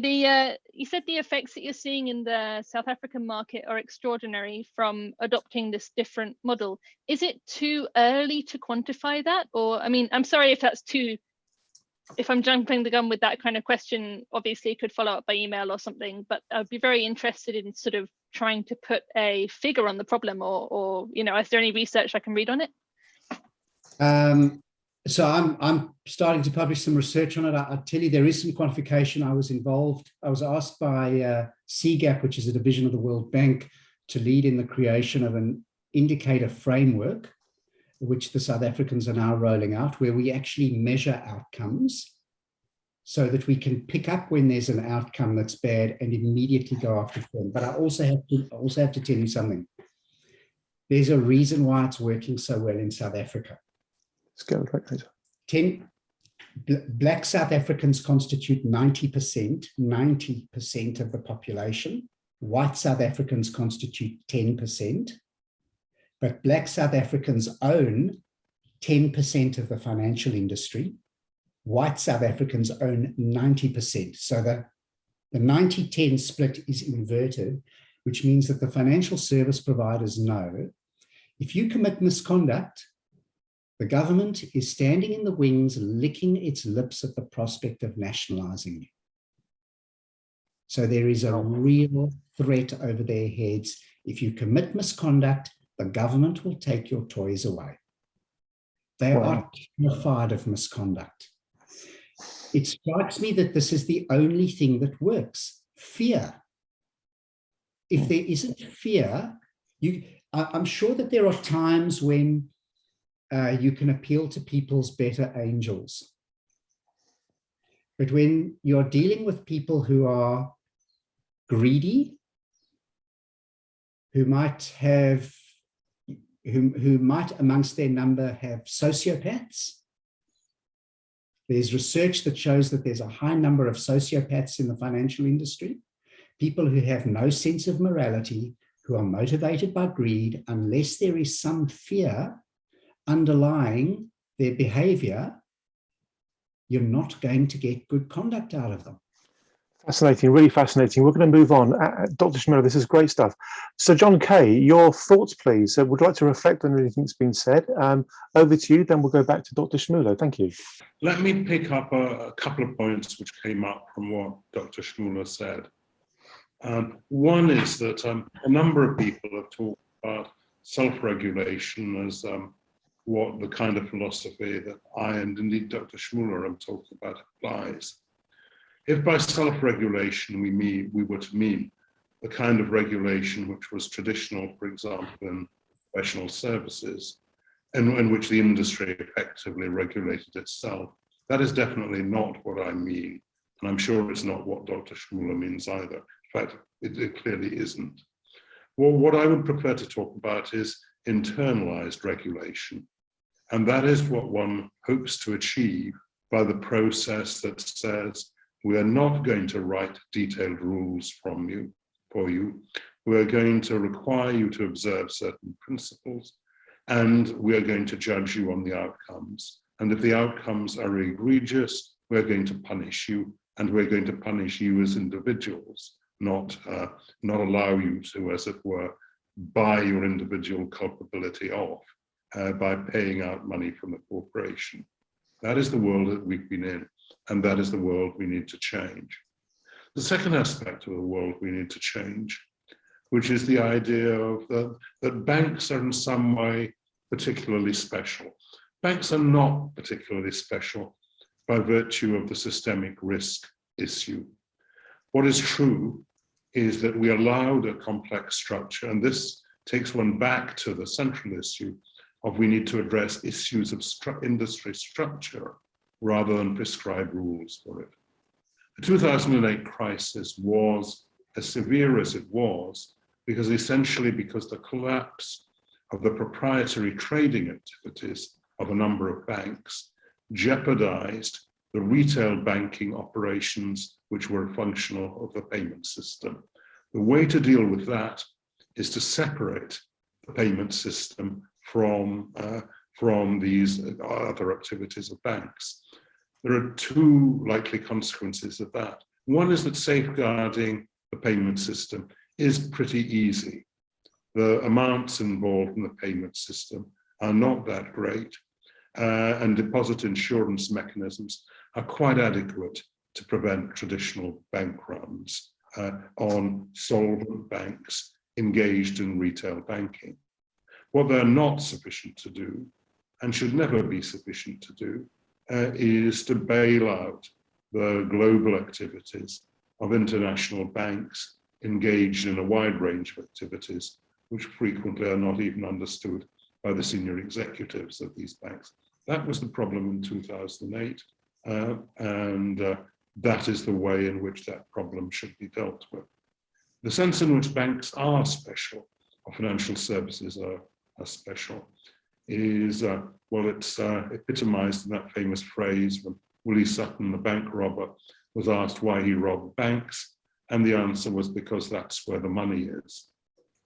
you said the effects that you're seeing in the South African market are extraordinary from adopting this different model. Is it too early to quantify that? Or, I mean, I'm sorry if I'm jumping the gun with that kind of question. Obviously, you could follow up by email or something, but I'd be very interested in sort of trying to put a figure on the problem, or you know, is there any research I can read on it? So I'm starting to publish some research on it. I'll tell you, there is some quantification. I was asked by CGAP, which is a division of the World Bank, to lead in the creation of an indicator framework, which the South Africans are now rolling out, where we actually measure outcomes so that we can pick up when there's an outcome that's bad and immediately go after them. But I also have to tell you something. There's a reason why it's working so well in South Africa. Let's go right later. Black South Africans constitute 90% of the population. White South Africans constitute 10%. But Black South Africans own 10% of the financial industry. White South Africans own 90%. So the 90-10 split is inverted, which means that the financial service providers know if you commit misconduct, the government is standing in the wings, licking its lips at the prospect of nationalizing you. So there is a real threat over their heads. If you commit misconduct, the government will take your toys away. They are terrified of misconduct. It strikes me that this is the only thing that works: fear. If there isn't fear, I'm sure that there are times when you can appeal to people's better angels. But when you're dealing with people who are greedy, who might amongst their number have sociopaths, there's research that shows that there's a high number of sociopaths in the financial industry, people who have no sense of morality, who are motivated by greed. Unless there is some fear underlying their behavior, you're not going to get good conduct out of them. Fascinating, really fascinating. We're going to move on. Dr. Schmulow, this is great stuff. So John Kay, your thoughts, please. Would you like to reflect on anything that's been said? Over to you, then we'll go back to Dr. Schmulow. Thank you. Let me pick up a couple of points which came up from what Dr. Schmulow said. One is that a number of people have talked about self-regulation as what the kind of philosophy that I and indeed Dr. Schmulow am talking about applies. If by self-regulation we were to mean the kind of regulation which was traditional, for example, in professional services, and in which the industry effectively regulated itself, that is definitely not what I mean. And I'm sure it's not what Dr. Schmulow means either. In fact, it clearly isn't. Well, what I would prefer to talk about is internalized regulation. And that is what one hopes to achieve by the process that says, we are not going to write detailed rules for you. We are going to require you to observe certain principles, and we are going to judge you on the outcomes. And if the outcomes are egregious, we're going to punish you, and we're going to punish you as individuals, not allow you to, as it were, buy your individual culpability off by paying out money from the corporation. That is the world that we've been in, and that is the world we need to change. The second aspect of the world we need to change, which is the idea of that banks are in some way particularly special. Banks are not particularly special by virtue of the systemic risk issue. What is true is that we allowed a complex structure, and this takes one back to the central issue of we need to address issues of industry structure rather than prescribe rules for it. The 2008 crisis was as severe as it was because the collapse of the proprietary trading activities of a number of banks jeopardized the retail banking operations which were functional of the payment system. The way to deal with that is to separate the payment system from these other activities of banks. There are two likely consequences of that. One is that safeguarding the payment system is pretty easy. The amounts involved in the payment system are not that great, and deposit insurance mechanisms are quite adequate to prevent traditional bank runs on solvent banks engaged in retail banking. What they're not sufficient to do, and should never be sufficient to do, is to bail out the global activities of international banks engaged in a wide range of activities, which frequently are not even understood by the senior executives of these banks. That was the problem in 2008, and that is the way in which that problem should be dealt with. The sense in which banks are special, or financial services are special, is, well, it's epitomized in that famous phrase when Willie Sutton, the bank robber, was asked why he robbed banks, and the answer was because that's where the money is.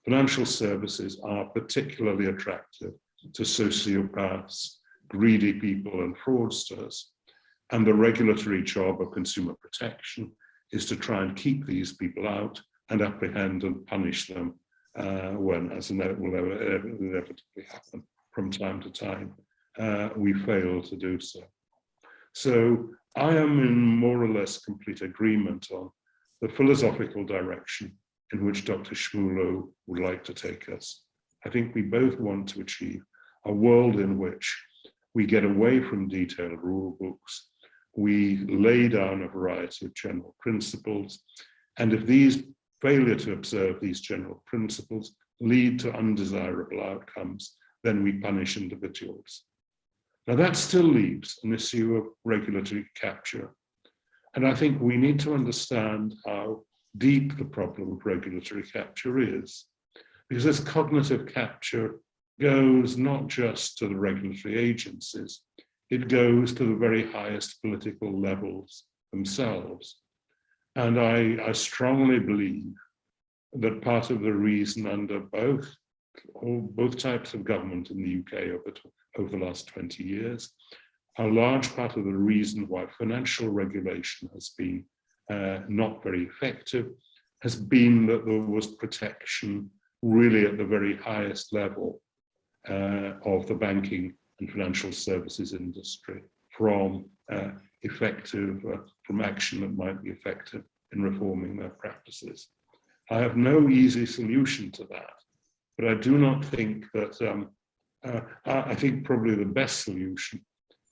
Financial services are particularly attractive to sociopaths, greedy people, and fraudsters, and the regulatory job of consumer protection is to try and keep these people out and apprehend and punish them when, as will inevitably happen from time to time, we fail to do so. So I am in more or less complete agreement on the philosophical direction in which Dr. Schmulow would like to take us. I think we both want to achieve a world in which we get away from detailed rule books, we lay down a variety of general principles, and if these failure to observe these general principles lead to undesirable outcomes, then we punish individuals. Now that still leaves an issue of regulatory capture. And I think we need to understand how deep the problem of regulatory capture is, because this cognitive capture goes not just to the regulatory agencies, it goes to the very highest political levels themselves. And I strongly believe that part of the reason under both types of government in the UK over the last 20 years, a large part of the reason why financial regulation has been not very effective has been that there was protection really at the very highest level of the banking and financial services industry from from action that might be effective in reforming their practices. I have no easy solution to that, but I do not think that, I think probably the best solution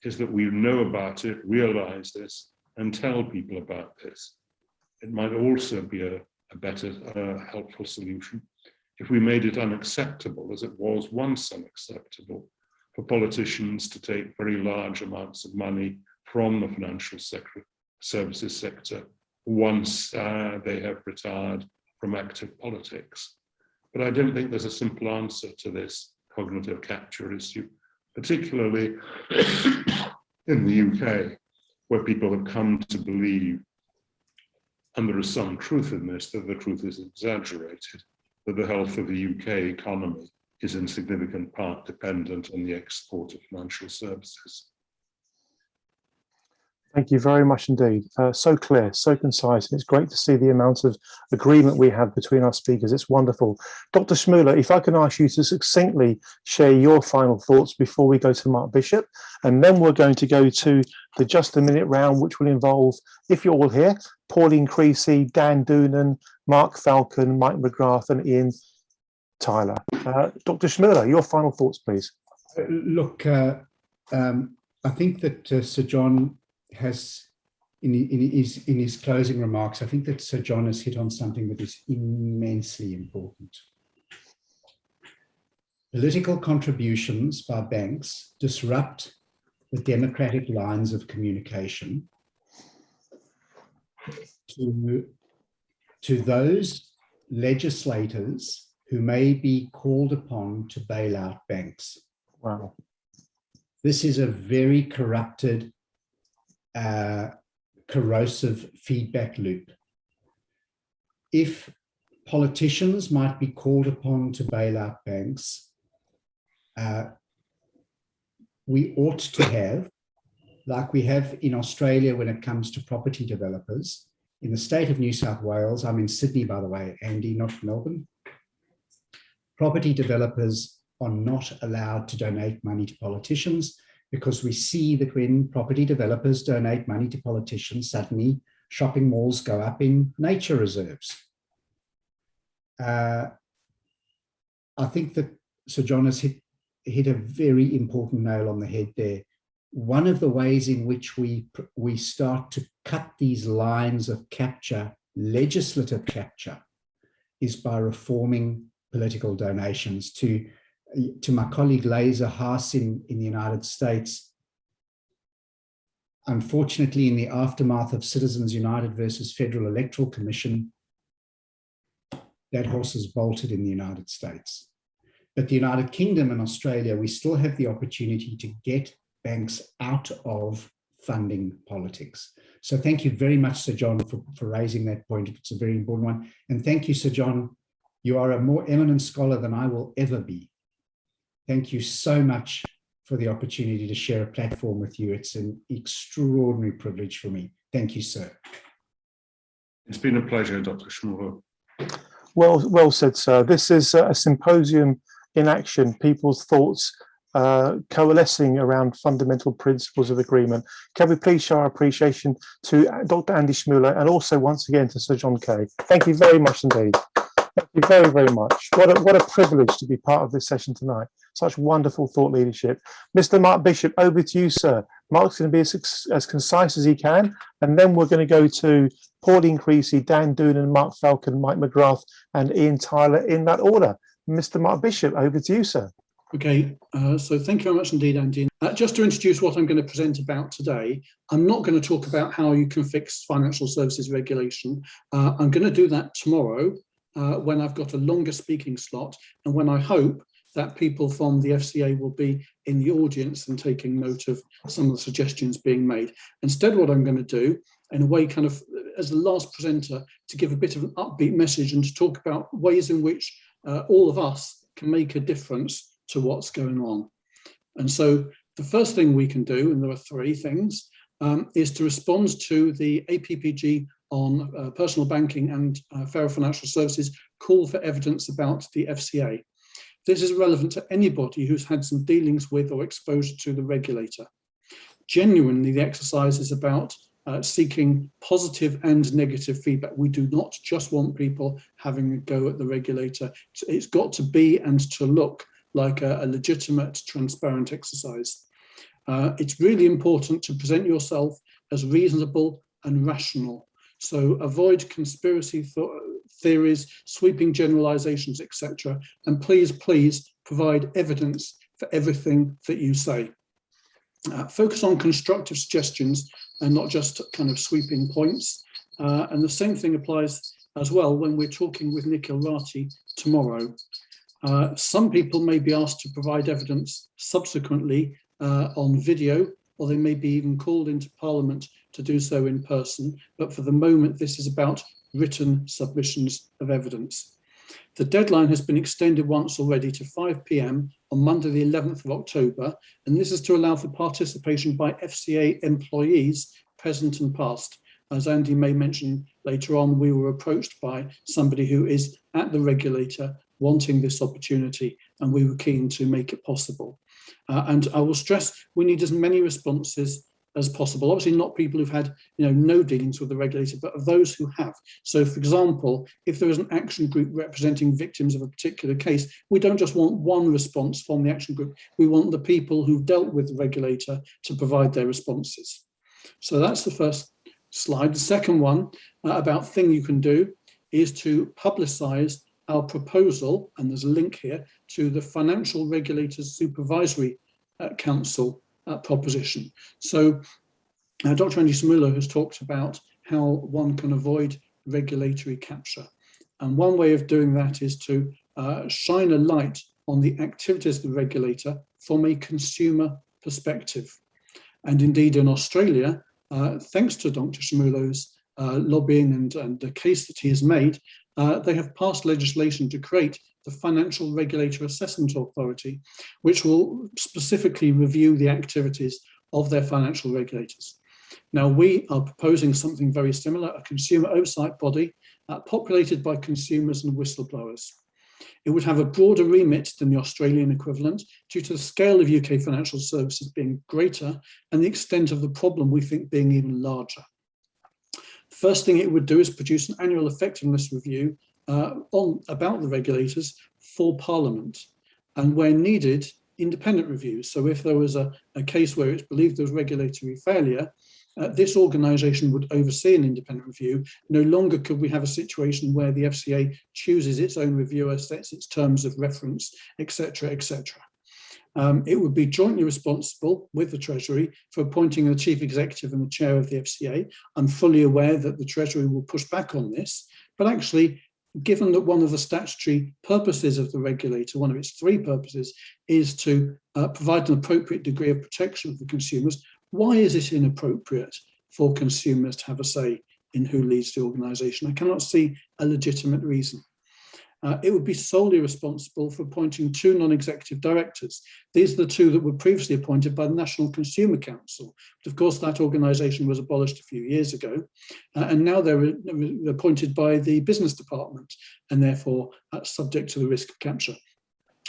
is that we know about it, realize this, and tell people about this. It might also be a better, helpful solution if we made it unacceptable, as it was once unacceptable, for politicians to take very large amounts of money from the financial services sector once they have retired from active politics. But I don't think there's a simple answer to this cognitive capture issue, particularly in the UK, where people have come to believe, and there is some truth in this, that the truth is exaggerated, that the health of the UK economy is in significant part dependent on the export of financial services. Thank you very much indeed. So clear, so concise. It's great to see the amount of agreement we have between our speakers. It's wonderful. Dr. Schmulow, if I can ask you to succinctly share your final thoughts before we go to Mark Bishop, and then we're going to go to the Just a Minute round, which will involve, if you're all here, Pauline Creasy, Dan Doonan, Mark Falcon, Mike McGrath, and Ian Tyler. Dr. Schmulow, your final thoughts, please. Look, I think that Sir John has, in his closing remarks, I think that Sir John has hit on something that is immensely important. Political contributions by banks disrupt the democratic lines of communication to those legislators who may be called upon to bail out banks. Wow. This is a very corrupted, corrosive feedback loop. If politicians might be called upon to bail out banks, we ought to have, like we have in Australia when it comes to property developers, in the state of New South Wales, I'm in Sydney, by the way, Andy, not Melbourne, property developers are not allowed to donate money to politicians, because we see that when property developers donate money to politicians, suddenly shopping malls go up in nature reserves. I think that Sir John has hit a very important nail on the head there. One of the ways in which we start to cut these lines of capture, legislative capture, is by reforming political donations. To my colleague Laser Haas in the United States, unfortunately, in the aftermath of Citizens United versus Federal Electoral Commission, that horse has bolted in the United States. But the United Kingdom and Australia, we still have the opportunity to get banks out of funding politics. So thank you very much, Sir John, for raising that point. It's a very important one. And thank you, Sir John. You are a more eminent scholar than I will ever be. Thank you so much for the opportunity to share a platform with you. It's an extraordinary privilege for me. Thank you, sir. It's been a pleasure, Dr. Schmulow. Well said, sir. This is a symposium in action, people's thoughts coalescing around fundamental principles of agreement. Can we please show our appreciation to Dr. Andy Schmulow and also once again to Sir John Kay. Thank you very much indeed. Thank you very, very much. What a privilege to be part of this session tonight. Such wonderful thought leadership. Mr. Mark Bishop, over to you, sir. Mark's going to be as concise as he can, and then we're going to go to Pauline Creasy, Dan Doonan, Mark Falcon, Mike McGrath, and Ian Tyler in that order. Mr. Mark Bishop, over to you, sir. Okay, so thank you very much indeed, Andy. Just to introduce what I'm going to present about today, I'm not going to talk about how you can fix financial services regulation. I'm going to do that tomorrow when I've got a longer speaking slot and when I hope that people from the FCA will be in the audience and taking note of some of the suggestions being made. Instead, what I'm going to do, in a way kind of as the last presenter, to give a bit of an upbeat message and to talk about ways in which all of us can make a difference to what's going on. And so the first thing we can do, and there are three things, is to respond to the APPG on personal banking and fairer financial services call for evidence about the FCA. This is relevant to anybody who's had some dealings with or exposure to the regulator. Genuinely, the exercise is about seeking positive and negative feedback. We do not just want people having a go at the regulator. It's got to be and to look like a legitimate, transparent exercise. It's really important to present yourself as reasonable and rational. So avoid conspiracy theories, sweeping generalizations, etc. And please, please provide evidence for everything that you say. Focus on constructive suggestions and not just kind of sweeping points. And the same thing applies as well when we're talking with Nikhil Rathi tomorrow. Some people may be asked to provide evidence subsequently on video, or they may be even called into Parliament to do so in person. But for the moment, this is about written submissions of evidence. The deadline has been extended once already to 5 p.m. on Monday, the 11th of October, and this is to allow for participation by FCA employees present and past. As Andy may mention later on, we were approached by somebody who is at the regulator wanting this opportunity, and we were keen to make it possible. And I will stress we need as many responses as possible. Obviously not people who've had no dealings with the regulator, but of those who have. So for example, if there is an action group representing victims of a particular case, we don't just want one response from the action group, we want the people who've dealt with the regulator to provide their responses. So that's the first slide. The second one about thing you can do is to publicize our proposal, and there's a link here, to the Financial Regulators Supervisory Council proposition. So Dr. Andy Schmulow has talked about how one can avoid regulatory capture. And one way of doing that is to shine a light on the activities of the regulator from a consumer perspective. And indeed in Australia, thanks to Dr. Schmulow's lobbying and the case that he has made, they have passed legislation to create the Financial Regulator Assessment Authority, which will specifically review the activities of their financial regulators. Now, we are proposing something very similar, a consumer oversight body populated by consumers and whistleblowers. It would have a broader remit than the Australian equivalent due to the scale of UK financial services being greater and the extent of the problem we think being even larger. First thing it would do is produce an annual effectiveness review about the regulators for Parliament, and where needed, independent reviews. So if there was a case where it's believed there was regulatory failure, this organisation would oversee an independent review. No longer could we have a situation where the FCA chooses its own reviewer, sets its terms of reference, etc., etc. It would be jointly responsible with the Treasury for appointing the Chief Executive and the Chair of the FCA. I'm fully aware that the Treasury will push back on this, but actually, given that one of the statutory purposes of the regulator, one of its three purposes, is to provide an appropriate degree of protection for consumers, why is it inappropriate for consumers to have a say in who leads the organisation? I cannot see a legitimate reason. It would be solely responsible for appointing two non-executive directors. These are the two that were previously appointed by the National Consumer Council. But of course, that organisation was abolished a few years ago, and now they're appointed by the Business Department, and therefore subject to the risk of capture.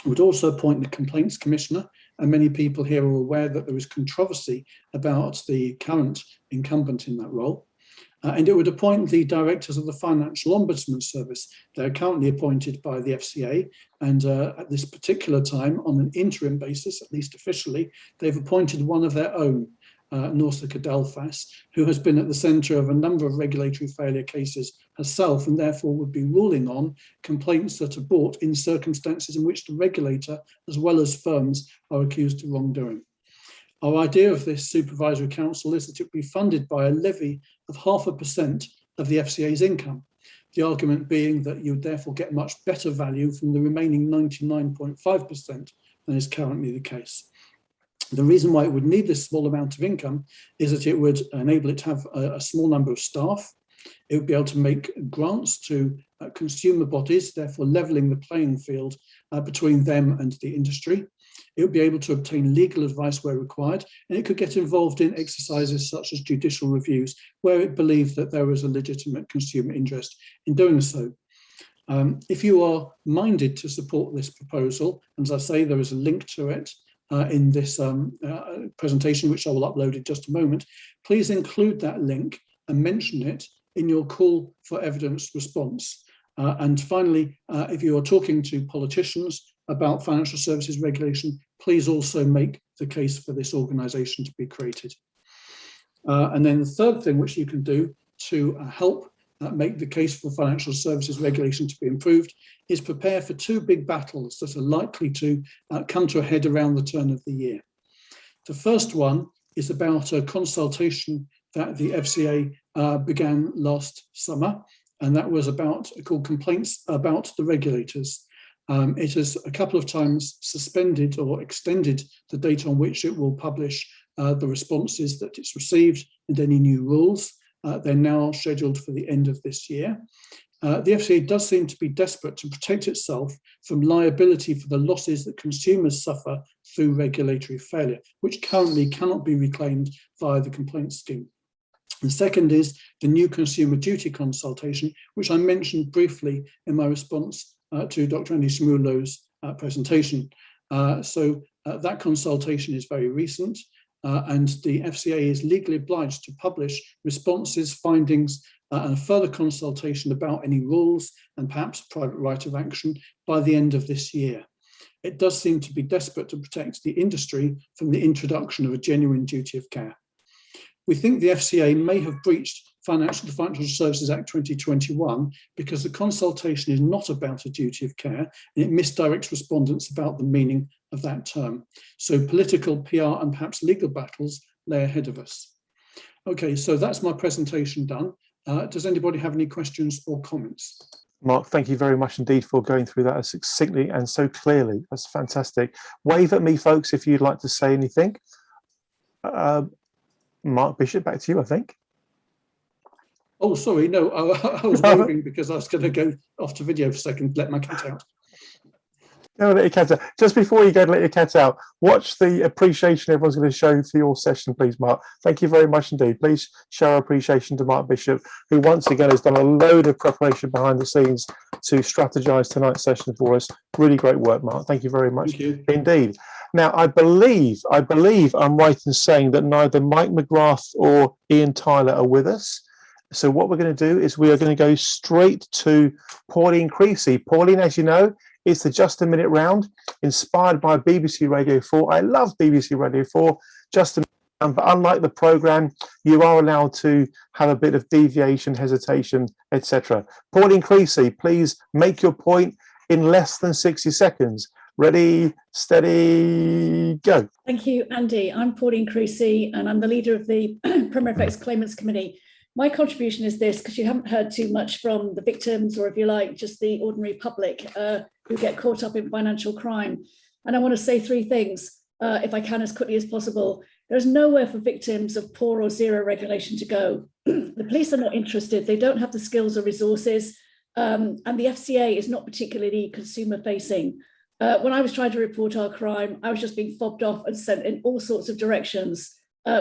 It would also appoint the Complaints Commissioner, and many people here are aware that there is controversy about the current incumbent in that role. And it would appoint the directors of the Financial Ombudsman Service. They're currently appointed by the FCA, and at this particular time, on an interim basis, at least officially, they've appointed one of their own, Norsika Delfas, who has been at the centre of a number of regulatory failure cases herself, and therefore would be ruling on complaints that are brought in circumstances in which the regulator, as well as firms, are accused of wrongdoing. Our idea of this supervisory council is that it would be funded by a levy of 0.5% of the FCA's income. The argument being that you would therefore get much better value from the remaining 99.5% than is currently the case. The reason why it would need this small amount of income is that it would enable it to have a small number of staff. It would be able to make grants to consumer bodies, therefore levelling the playing field between them and the industry. It would be able to obtain legal advice where required, and it could get involved in exercises such as judicial reviews where it believed that there was a legitimate consumer interest in doing so. If you are minded to support this proposal, and as I say, there is a link to it in this presentation, which I will upload in just a moment, please include that link and mention it in your call for evidence response. And finally, if you are talking to politicians about financial services regulation, please also make the case for this organisation to be created. And then the third thing which you can do to help make the case for financial services regulation to be improved is prepare for two big battles that are likely to come to a head around the turn of the year. The first one is about a consultation that the FCA began last summer, and that was called Complaints About the Regulators. It has a couple of times suspended or extended the date on which it will publish the responses that it's received and any new rules. They're now scheduled for the end of this year. The FCA does seem to be desperate to protect itself from liability for the losses that consumers suffer through regulatory failure, which currently cannot be reclaimed via the complaints scheme. The second is the new consumer duty consultation, which I mentioned briefly in my response to Dr. Andy Schmulow's presentation. So that consultation is very recent. and the FCA is legally obliged to publish responses, findings, and a further consultation about any rules and perhaps private right of action by the end of this year. It does seem to be desperate to protect the industry from the introduction of a genuine duty of care. We think the FCA may have breached the Financial Services Act 2021 because the consultation is not about a duty of care and it misdirects respondents about the meaning of that term. So political, PR, and perhaps legal battles lay ahead of us. Okay, so that's my presentation done. Does anybody have any questions or comments? Mark, thank you very much indeed for going through that as succinctly and so clearly. That's fantastic. Wave at me, folks, if you'd like to say anything. Mark Bishop, back to you, I think. Oh, sorry, no, I was waving because I was going to go off to video for a second, let my cat out. No, let your cat out. Just before you go to let your cat out, watch the appreciation everyone's going to show for your session, please, Mark. Thank you very much indeed. Please show our appreciation to Mark Bishop, who once again has done a load of preparation behind the scenes to strategize tonight's session for us. Really great work, Mark. Thank you very much indeed. Now, I believe I'm right in saying that neither Mike McGrath or Ian Tyler are with us. So what we're going to do is we are going to go straight to Pauline Creasy. Pauline, as you know, it's the Just a Minute round, inspired by BBC Radio 4. I love BBC Radio 4, Just a Minute, but unlike the programme, you are allowed to have a bit of deviation, hesitation, etc. Pauline Creasy, please make your point in less than 60 seconds. Ready, steady, go. Thank you, Andy. I'm Pauline Creasy, and I'm the leader of the Premier Effects Claimants Committee. My contribution is this, because you haven't heard too much from the victims, or if you like, just the ordinary public who get caught up in financial crime. And I want to say three things, if I can, as quickly as possible. There's nowhere for victims of poor or zero regulation to go. The police are not interested. They don't have the skills or resources. And the FCA is not particularly consumer facing. When I was trying to report our crime, I was just being fobbed off and sent in all sorts of directions,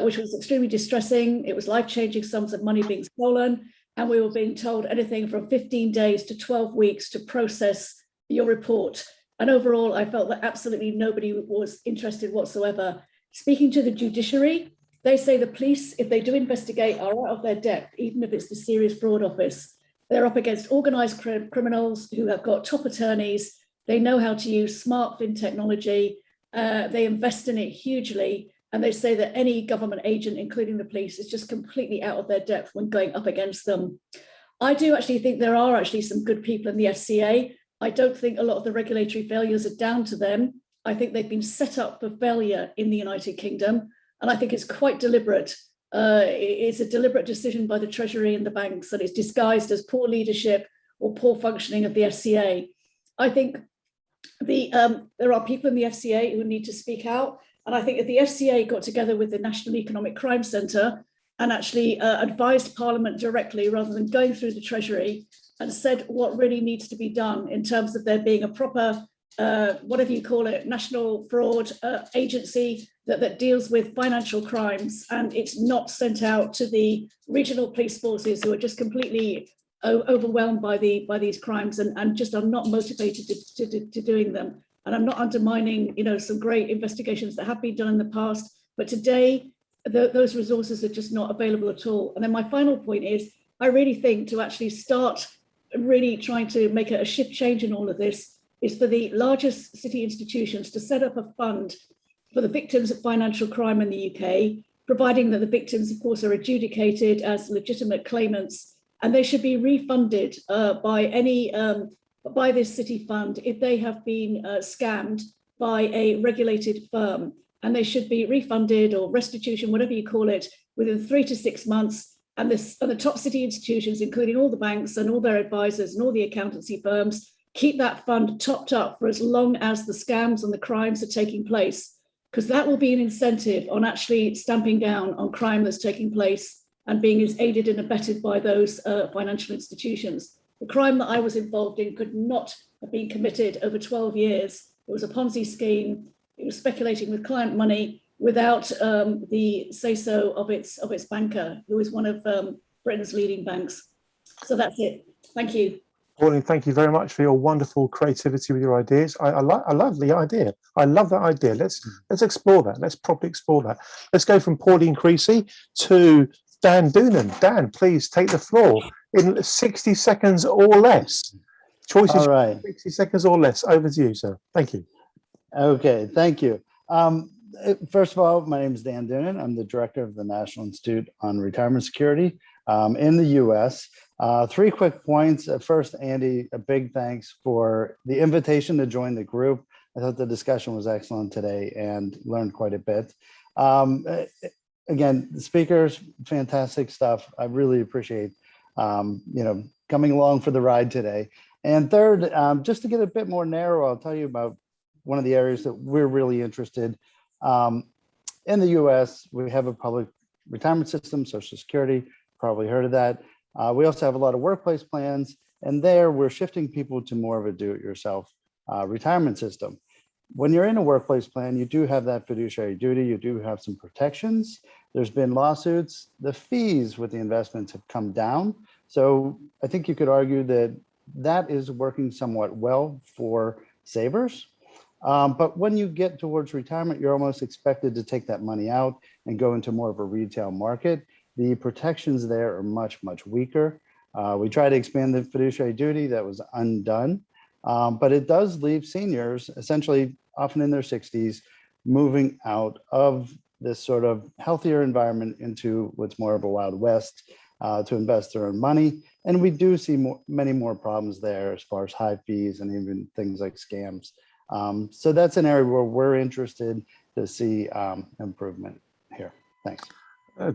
which was extremely distressing. It was life-changing sums of money being stolen, and we were being told anything from 15 days to 12 weeks to process your report. And overall, I felt that absolutely nobody was interested whatsoever. Speaking to the judiciary, they say the police, if they do investigate, are out of their depth, even if it's the Serious Fraud Office. They're up against organised criminals who have got top attorneys. They know how to use smart fin technology. They invest in it hugely. And they say that any government agent, including the police, is just completely out of their depth when going up against them. I do actually think there are actually some good people in the FCA. I don't think a lot of the regulatory failures are down to them. I think they've been set up for failure in the United Kingdom. And I think it's quite deliberate. It's a deliberate decision by the Treasury and the banks, and it's disguised as poor leadership or poor functioning of the FCA. I think there are people in the FCA who need to speak out. And I think if the FCA got together with the National Economic Crime Centre and actually advised Parliament directly rather than going through the Treasury and said what really needs to be done in terms of there being a proper, whatever you call it, national fraud agency that deals with financial crimes, and it's not sent out to the regional police forces who are just completely overwhelmed by these crimes and just are not motivated to doing them. And I'm not undermining, some great investigations that have been done in the past, but today those resources are just not available at all. And then my final point is, I really think to actually start really trying to make a shift change in all of this is for the largest city institutions to set up a fund for the victims of financial crime in the UK, providing that the victims, of course, are adjudicated as legitimate claimants, and they should be refunded by this city fund if they have been scammed by a regulated firm, and they should be refunded or restitution, whatever you call it, within 3 to 6 months. And the top city institutions, including all the banks and all their advisors and all the accountancy firms, keep that fund topped up for as long as the scams and the crimes are taking place, because that will be an incentive on actually stamping down on crime that's taking place and being aided and abetted by those financial institutions. The crime that I was involved in could not have been committed over 12 years. It was a Ponzi scheme. It was speculating with client money without the say-so of its banker, who is one of Britain's leading banks. So that's it. Thank you. Pauline, thank you very much for your wonderful creativity with your ideas. I love the idea. I love that idea. Let's explore that. Let's properly explore that. Let's go from Pauline Creasy to Dan Doonan. Dan, please take the floor in 60 seconds or less. Choices. All right. 60 seconds or less. Over to you, sir. Thank you. Okay, thank you. First of all, my name is Dan Doonan. I'm the director of the National Institute on Retirement Security in the US. 3 quick points. First, Andy, a big thanks for the invitation to join the group. I thought the discussion was excellent today and learned quite a bit. Again, the speakers, fantastic stuff. I really appreciate coming along for the ride today. And third, just to get a bit more narrow, I'll tell you about one of the areas that we're really interested in. In the US, we have a public retirement system, Social Security, probably heard of that. We also have a lot of workplace plans, and there we're shifting people to more of a do-it-yourself retirement system. When you're in a workplace plan, you do have that fiduciary duty, you do have some protections. There's been lawsuits. The fees with the investments have come down. So I think you could argue that that is working somewhat well for savers. But when you get towards retirement, you're almost expected to take that money out and go into more of a retail market. The protections there are much, much weaker. We try to expand the fiduciary duty, that was undone. But it does leave seniors, essentially often in their 60s, moving out of this sort of healthier environment into what's more of a Wild West to invest their own money. And we do see many more problems there as far as high fees and even things like scams. So that's an area where we're interested to see improvement here. Thanks.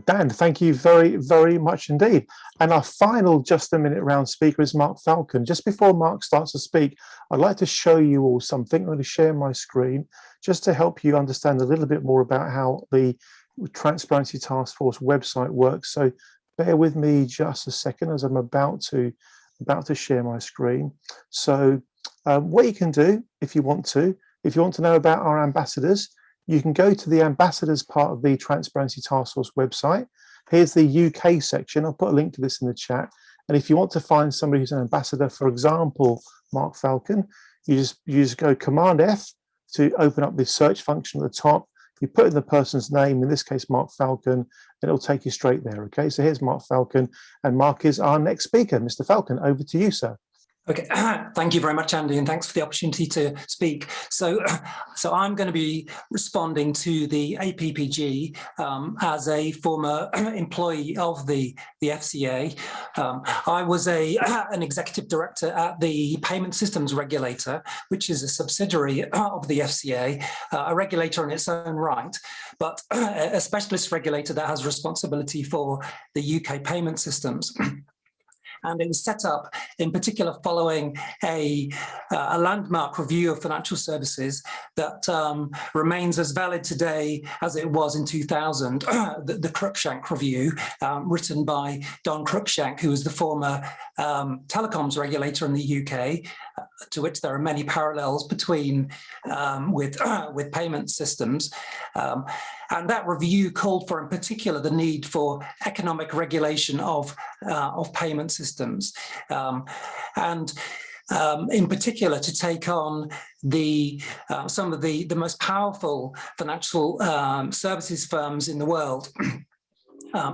Dan, thank you very, very much indeed. And our final just a minute round speaker is Mark Falcon. Just before Mark starts to speak, I'd like to show you all something. I'm going to share my screen just to help you understand a little bit more about how the Transparency Task Force website works. So bear with me just a second as I'm about to share my screen. So what you can do if you want to know about our ambassadors, you can go to the ambassadors part of the Transparency Task Force website. Here's the UK section. I'll put a link to this in the chat. And if you want to find somebody who's an ambassador, for example, Mark Falcon, you just go Command F to open up this search function at the top. You put in the person's name, in this case, Mark Falcon, and it'll take you straight there. Okay, so here's Mark Falcon, and Mark is our next speaker. Mr. Falcon, over to you, sir. Okay, thank you very much, Andy, and thanks for the opportunity to speak. So I'm going to be responding to the APPG as a former employee of the FCA. I was an executive director at the Payment Systems Regulator, which is a subsidiary of the FCA, a regulator in its own right, but a specialist regulator that has responsibility for the UK payment systems. And it was set up in particular following a landmark review of financial services that remains as valid today as it was in 2000, the Cruikshank review, written by Don Cruikshank, who was the former telecoms regulator in the UK, to which there are many parallels between with payment systems. And that review called for, in particular, the need for economic regulation of payment systems, and in particular to take on some of the most powerful financial services firms in the world.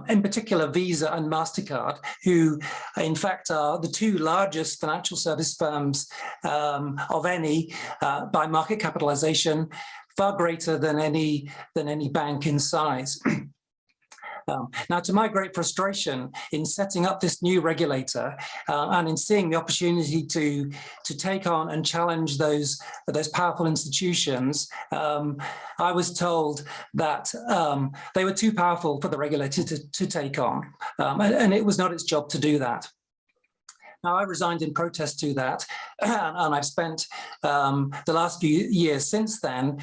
In particular, Visa and MasterCard, who in fact are the 2 largest financial service firms of any by market capitalization, far greater than any bank in size. Now, to my great frustration in setting up this new regulator and in seeing the opportunity to take on and challenge those powerful institutions, I was told that they were too powerful for the regulator to take on, and it was not its job to do that. Now, I resigned in protest to that, and I've spent the last few years since then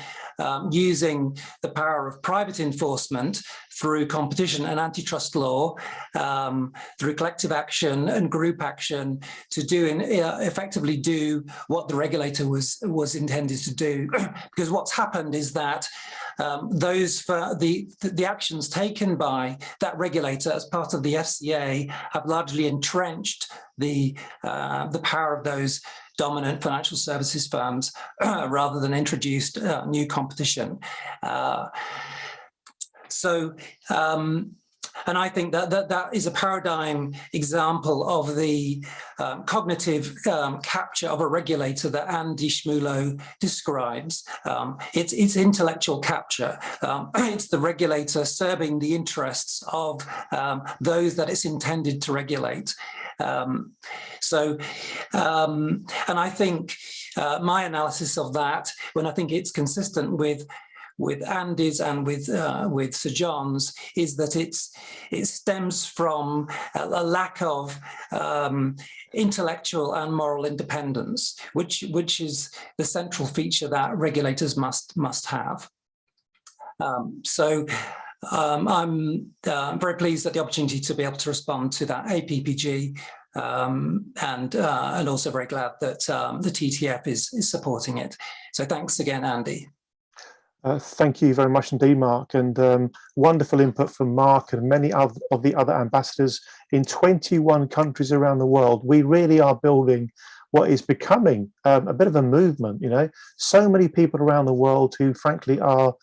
using the power of private enforcement through competition and antitrust law, through collective action and group action to effectively do what the regulator was intended to do. Because what's happened is that those for the actions taken by that regulator as part of the FCA have largely entrenched the power of those dominant financial services firms rather than introduced new competition. And I think that is a paradigm example of the cognitive capture of a regulator that Andy Schmulow describes. It's intellectual capture. It's the regulator serving the interests of those that it's intended to regulate. And I think my analysis of that, when I think it's consistent with Andy's and with Sir John's, is that it stems from a lack of intellectual and moral independence, which is the central feature that regulators must have. I'm very pleased at the opportunity to be able to respond to that APPG, and also very glad that the TTF is supporting it. So thanks again, Andy. Thank you very much indeed, Mark, and wonderful input from Mark and many of the other ambassadors in 21 countries around the world. We really are building what is becoming a bit of a movement, you know. So many people around the world who frankly are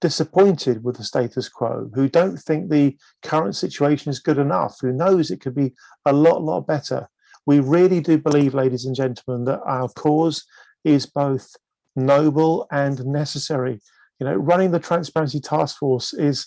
disappointed with the status quo, who don't think the current situation is good enough, who knows it could be a lot better. We really do believe, ladies and gentlemen, that our cause is both noble and necessary. You know, running the Transparency Task Force is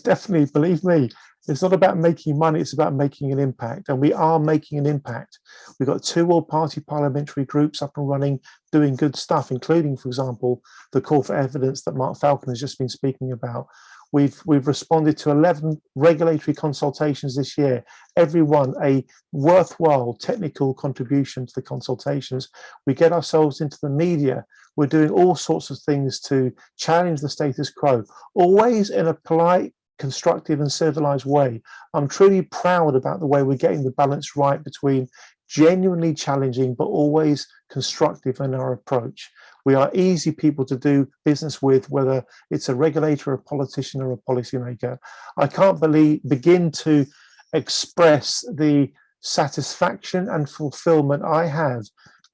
definitely, believe me, it's not about making money, it's about making an impact. And we are making an impact. We've got 2 all-party parliamentary groups up and running, doing good stuff, including, for example, the call for evidence that Mark Falcon has just been speaking about. We've responded to 11 regulatory consultations this year, every one a worthwhile technical contribution to the consultations. We get ourselves into the media. We're doing all sorts of things to challenge the status quo, always in a polite, constructive and civilized way. I'm truly proud about the way we're getting the balance right between genuinely challenging but always constructive in our approach. We are easy people to do business with, whether it's a regulator, a politician or a policymaker. I can't begin to express the satisfaction and fulfillment I have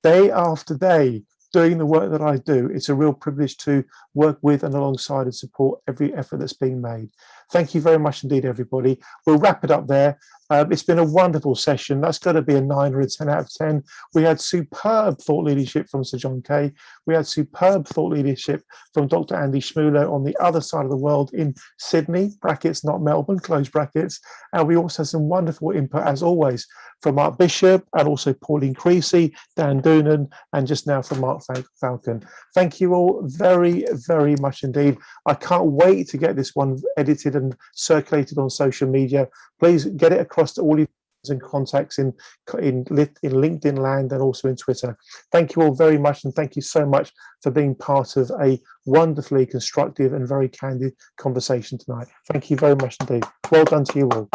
day after day doing the work that I do. It's a real privilege to work with and alongside and support every effort that's being made. Thank you very much indeed, everybody. We'll wrap it up there. It's been a wonderful session. That's got to be a 9 or a 10 out of 10. We had superb thought leadership from Sir John Kay. We had superb thought leadership from Dr. Andy Schmulow on the other side of the world in Sydney, brackets, not Melbourne, close brackets. And we also had some wonderful input, as always, from Mark Bishop and also Pauline Creasy, Dan Doonan, and just now from Mark Falcon. Thank you all very, very much indeed. I can't wait to get this one edited and circulated on social media. Please get it across to all your friends and contacts in LinkedIn land and also in Twitter. Thank you all very much, and thank you so much for being part of a wonderfully constructive and very candid conversation tonight. Thank you very much indeed. Well done to you all.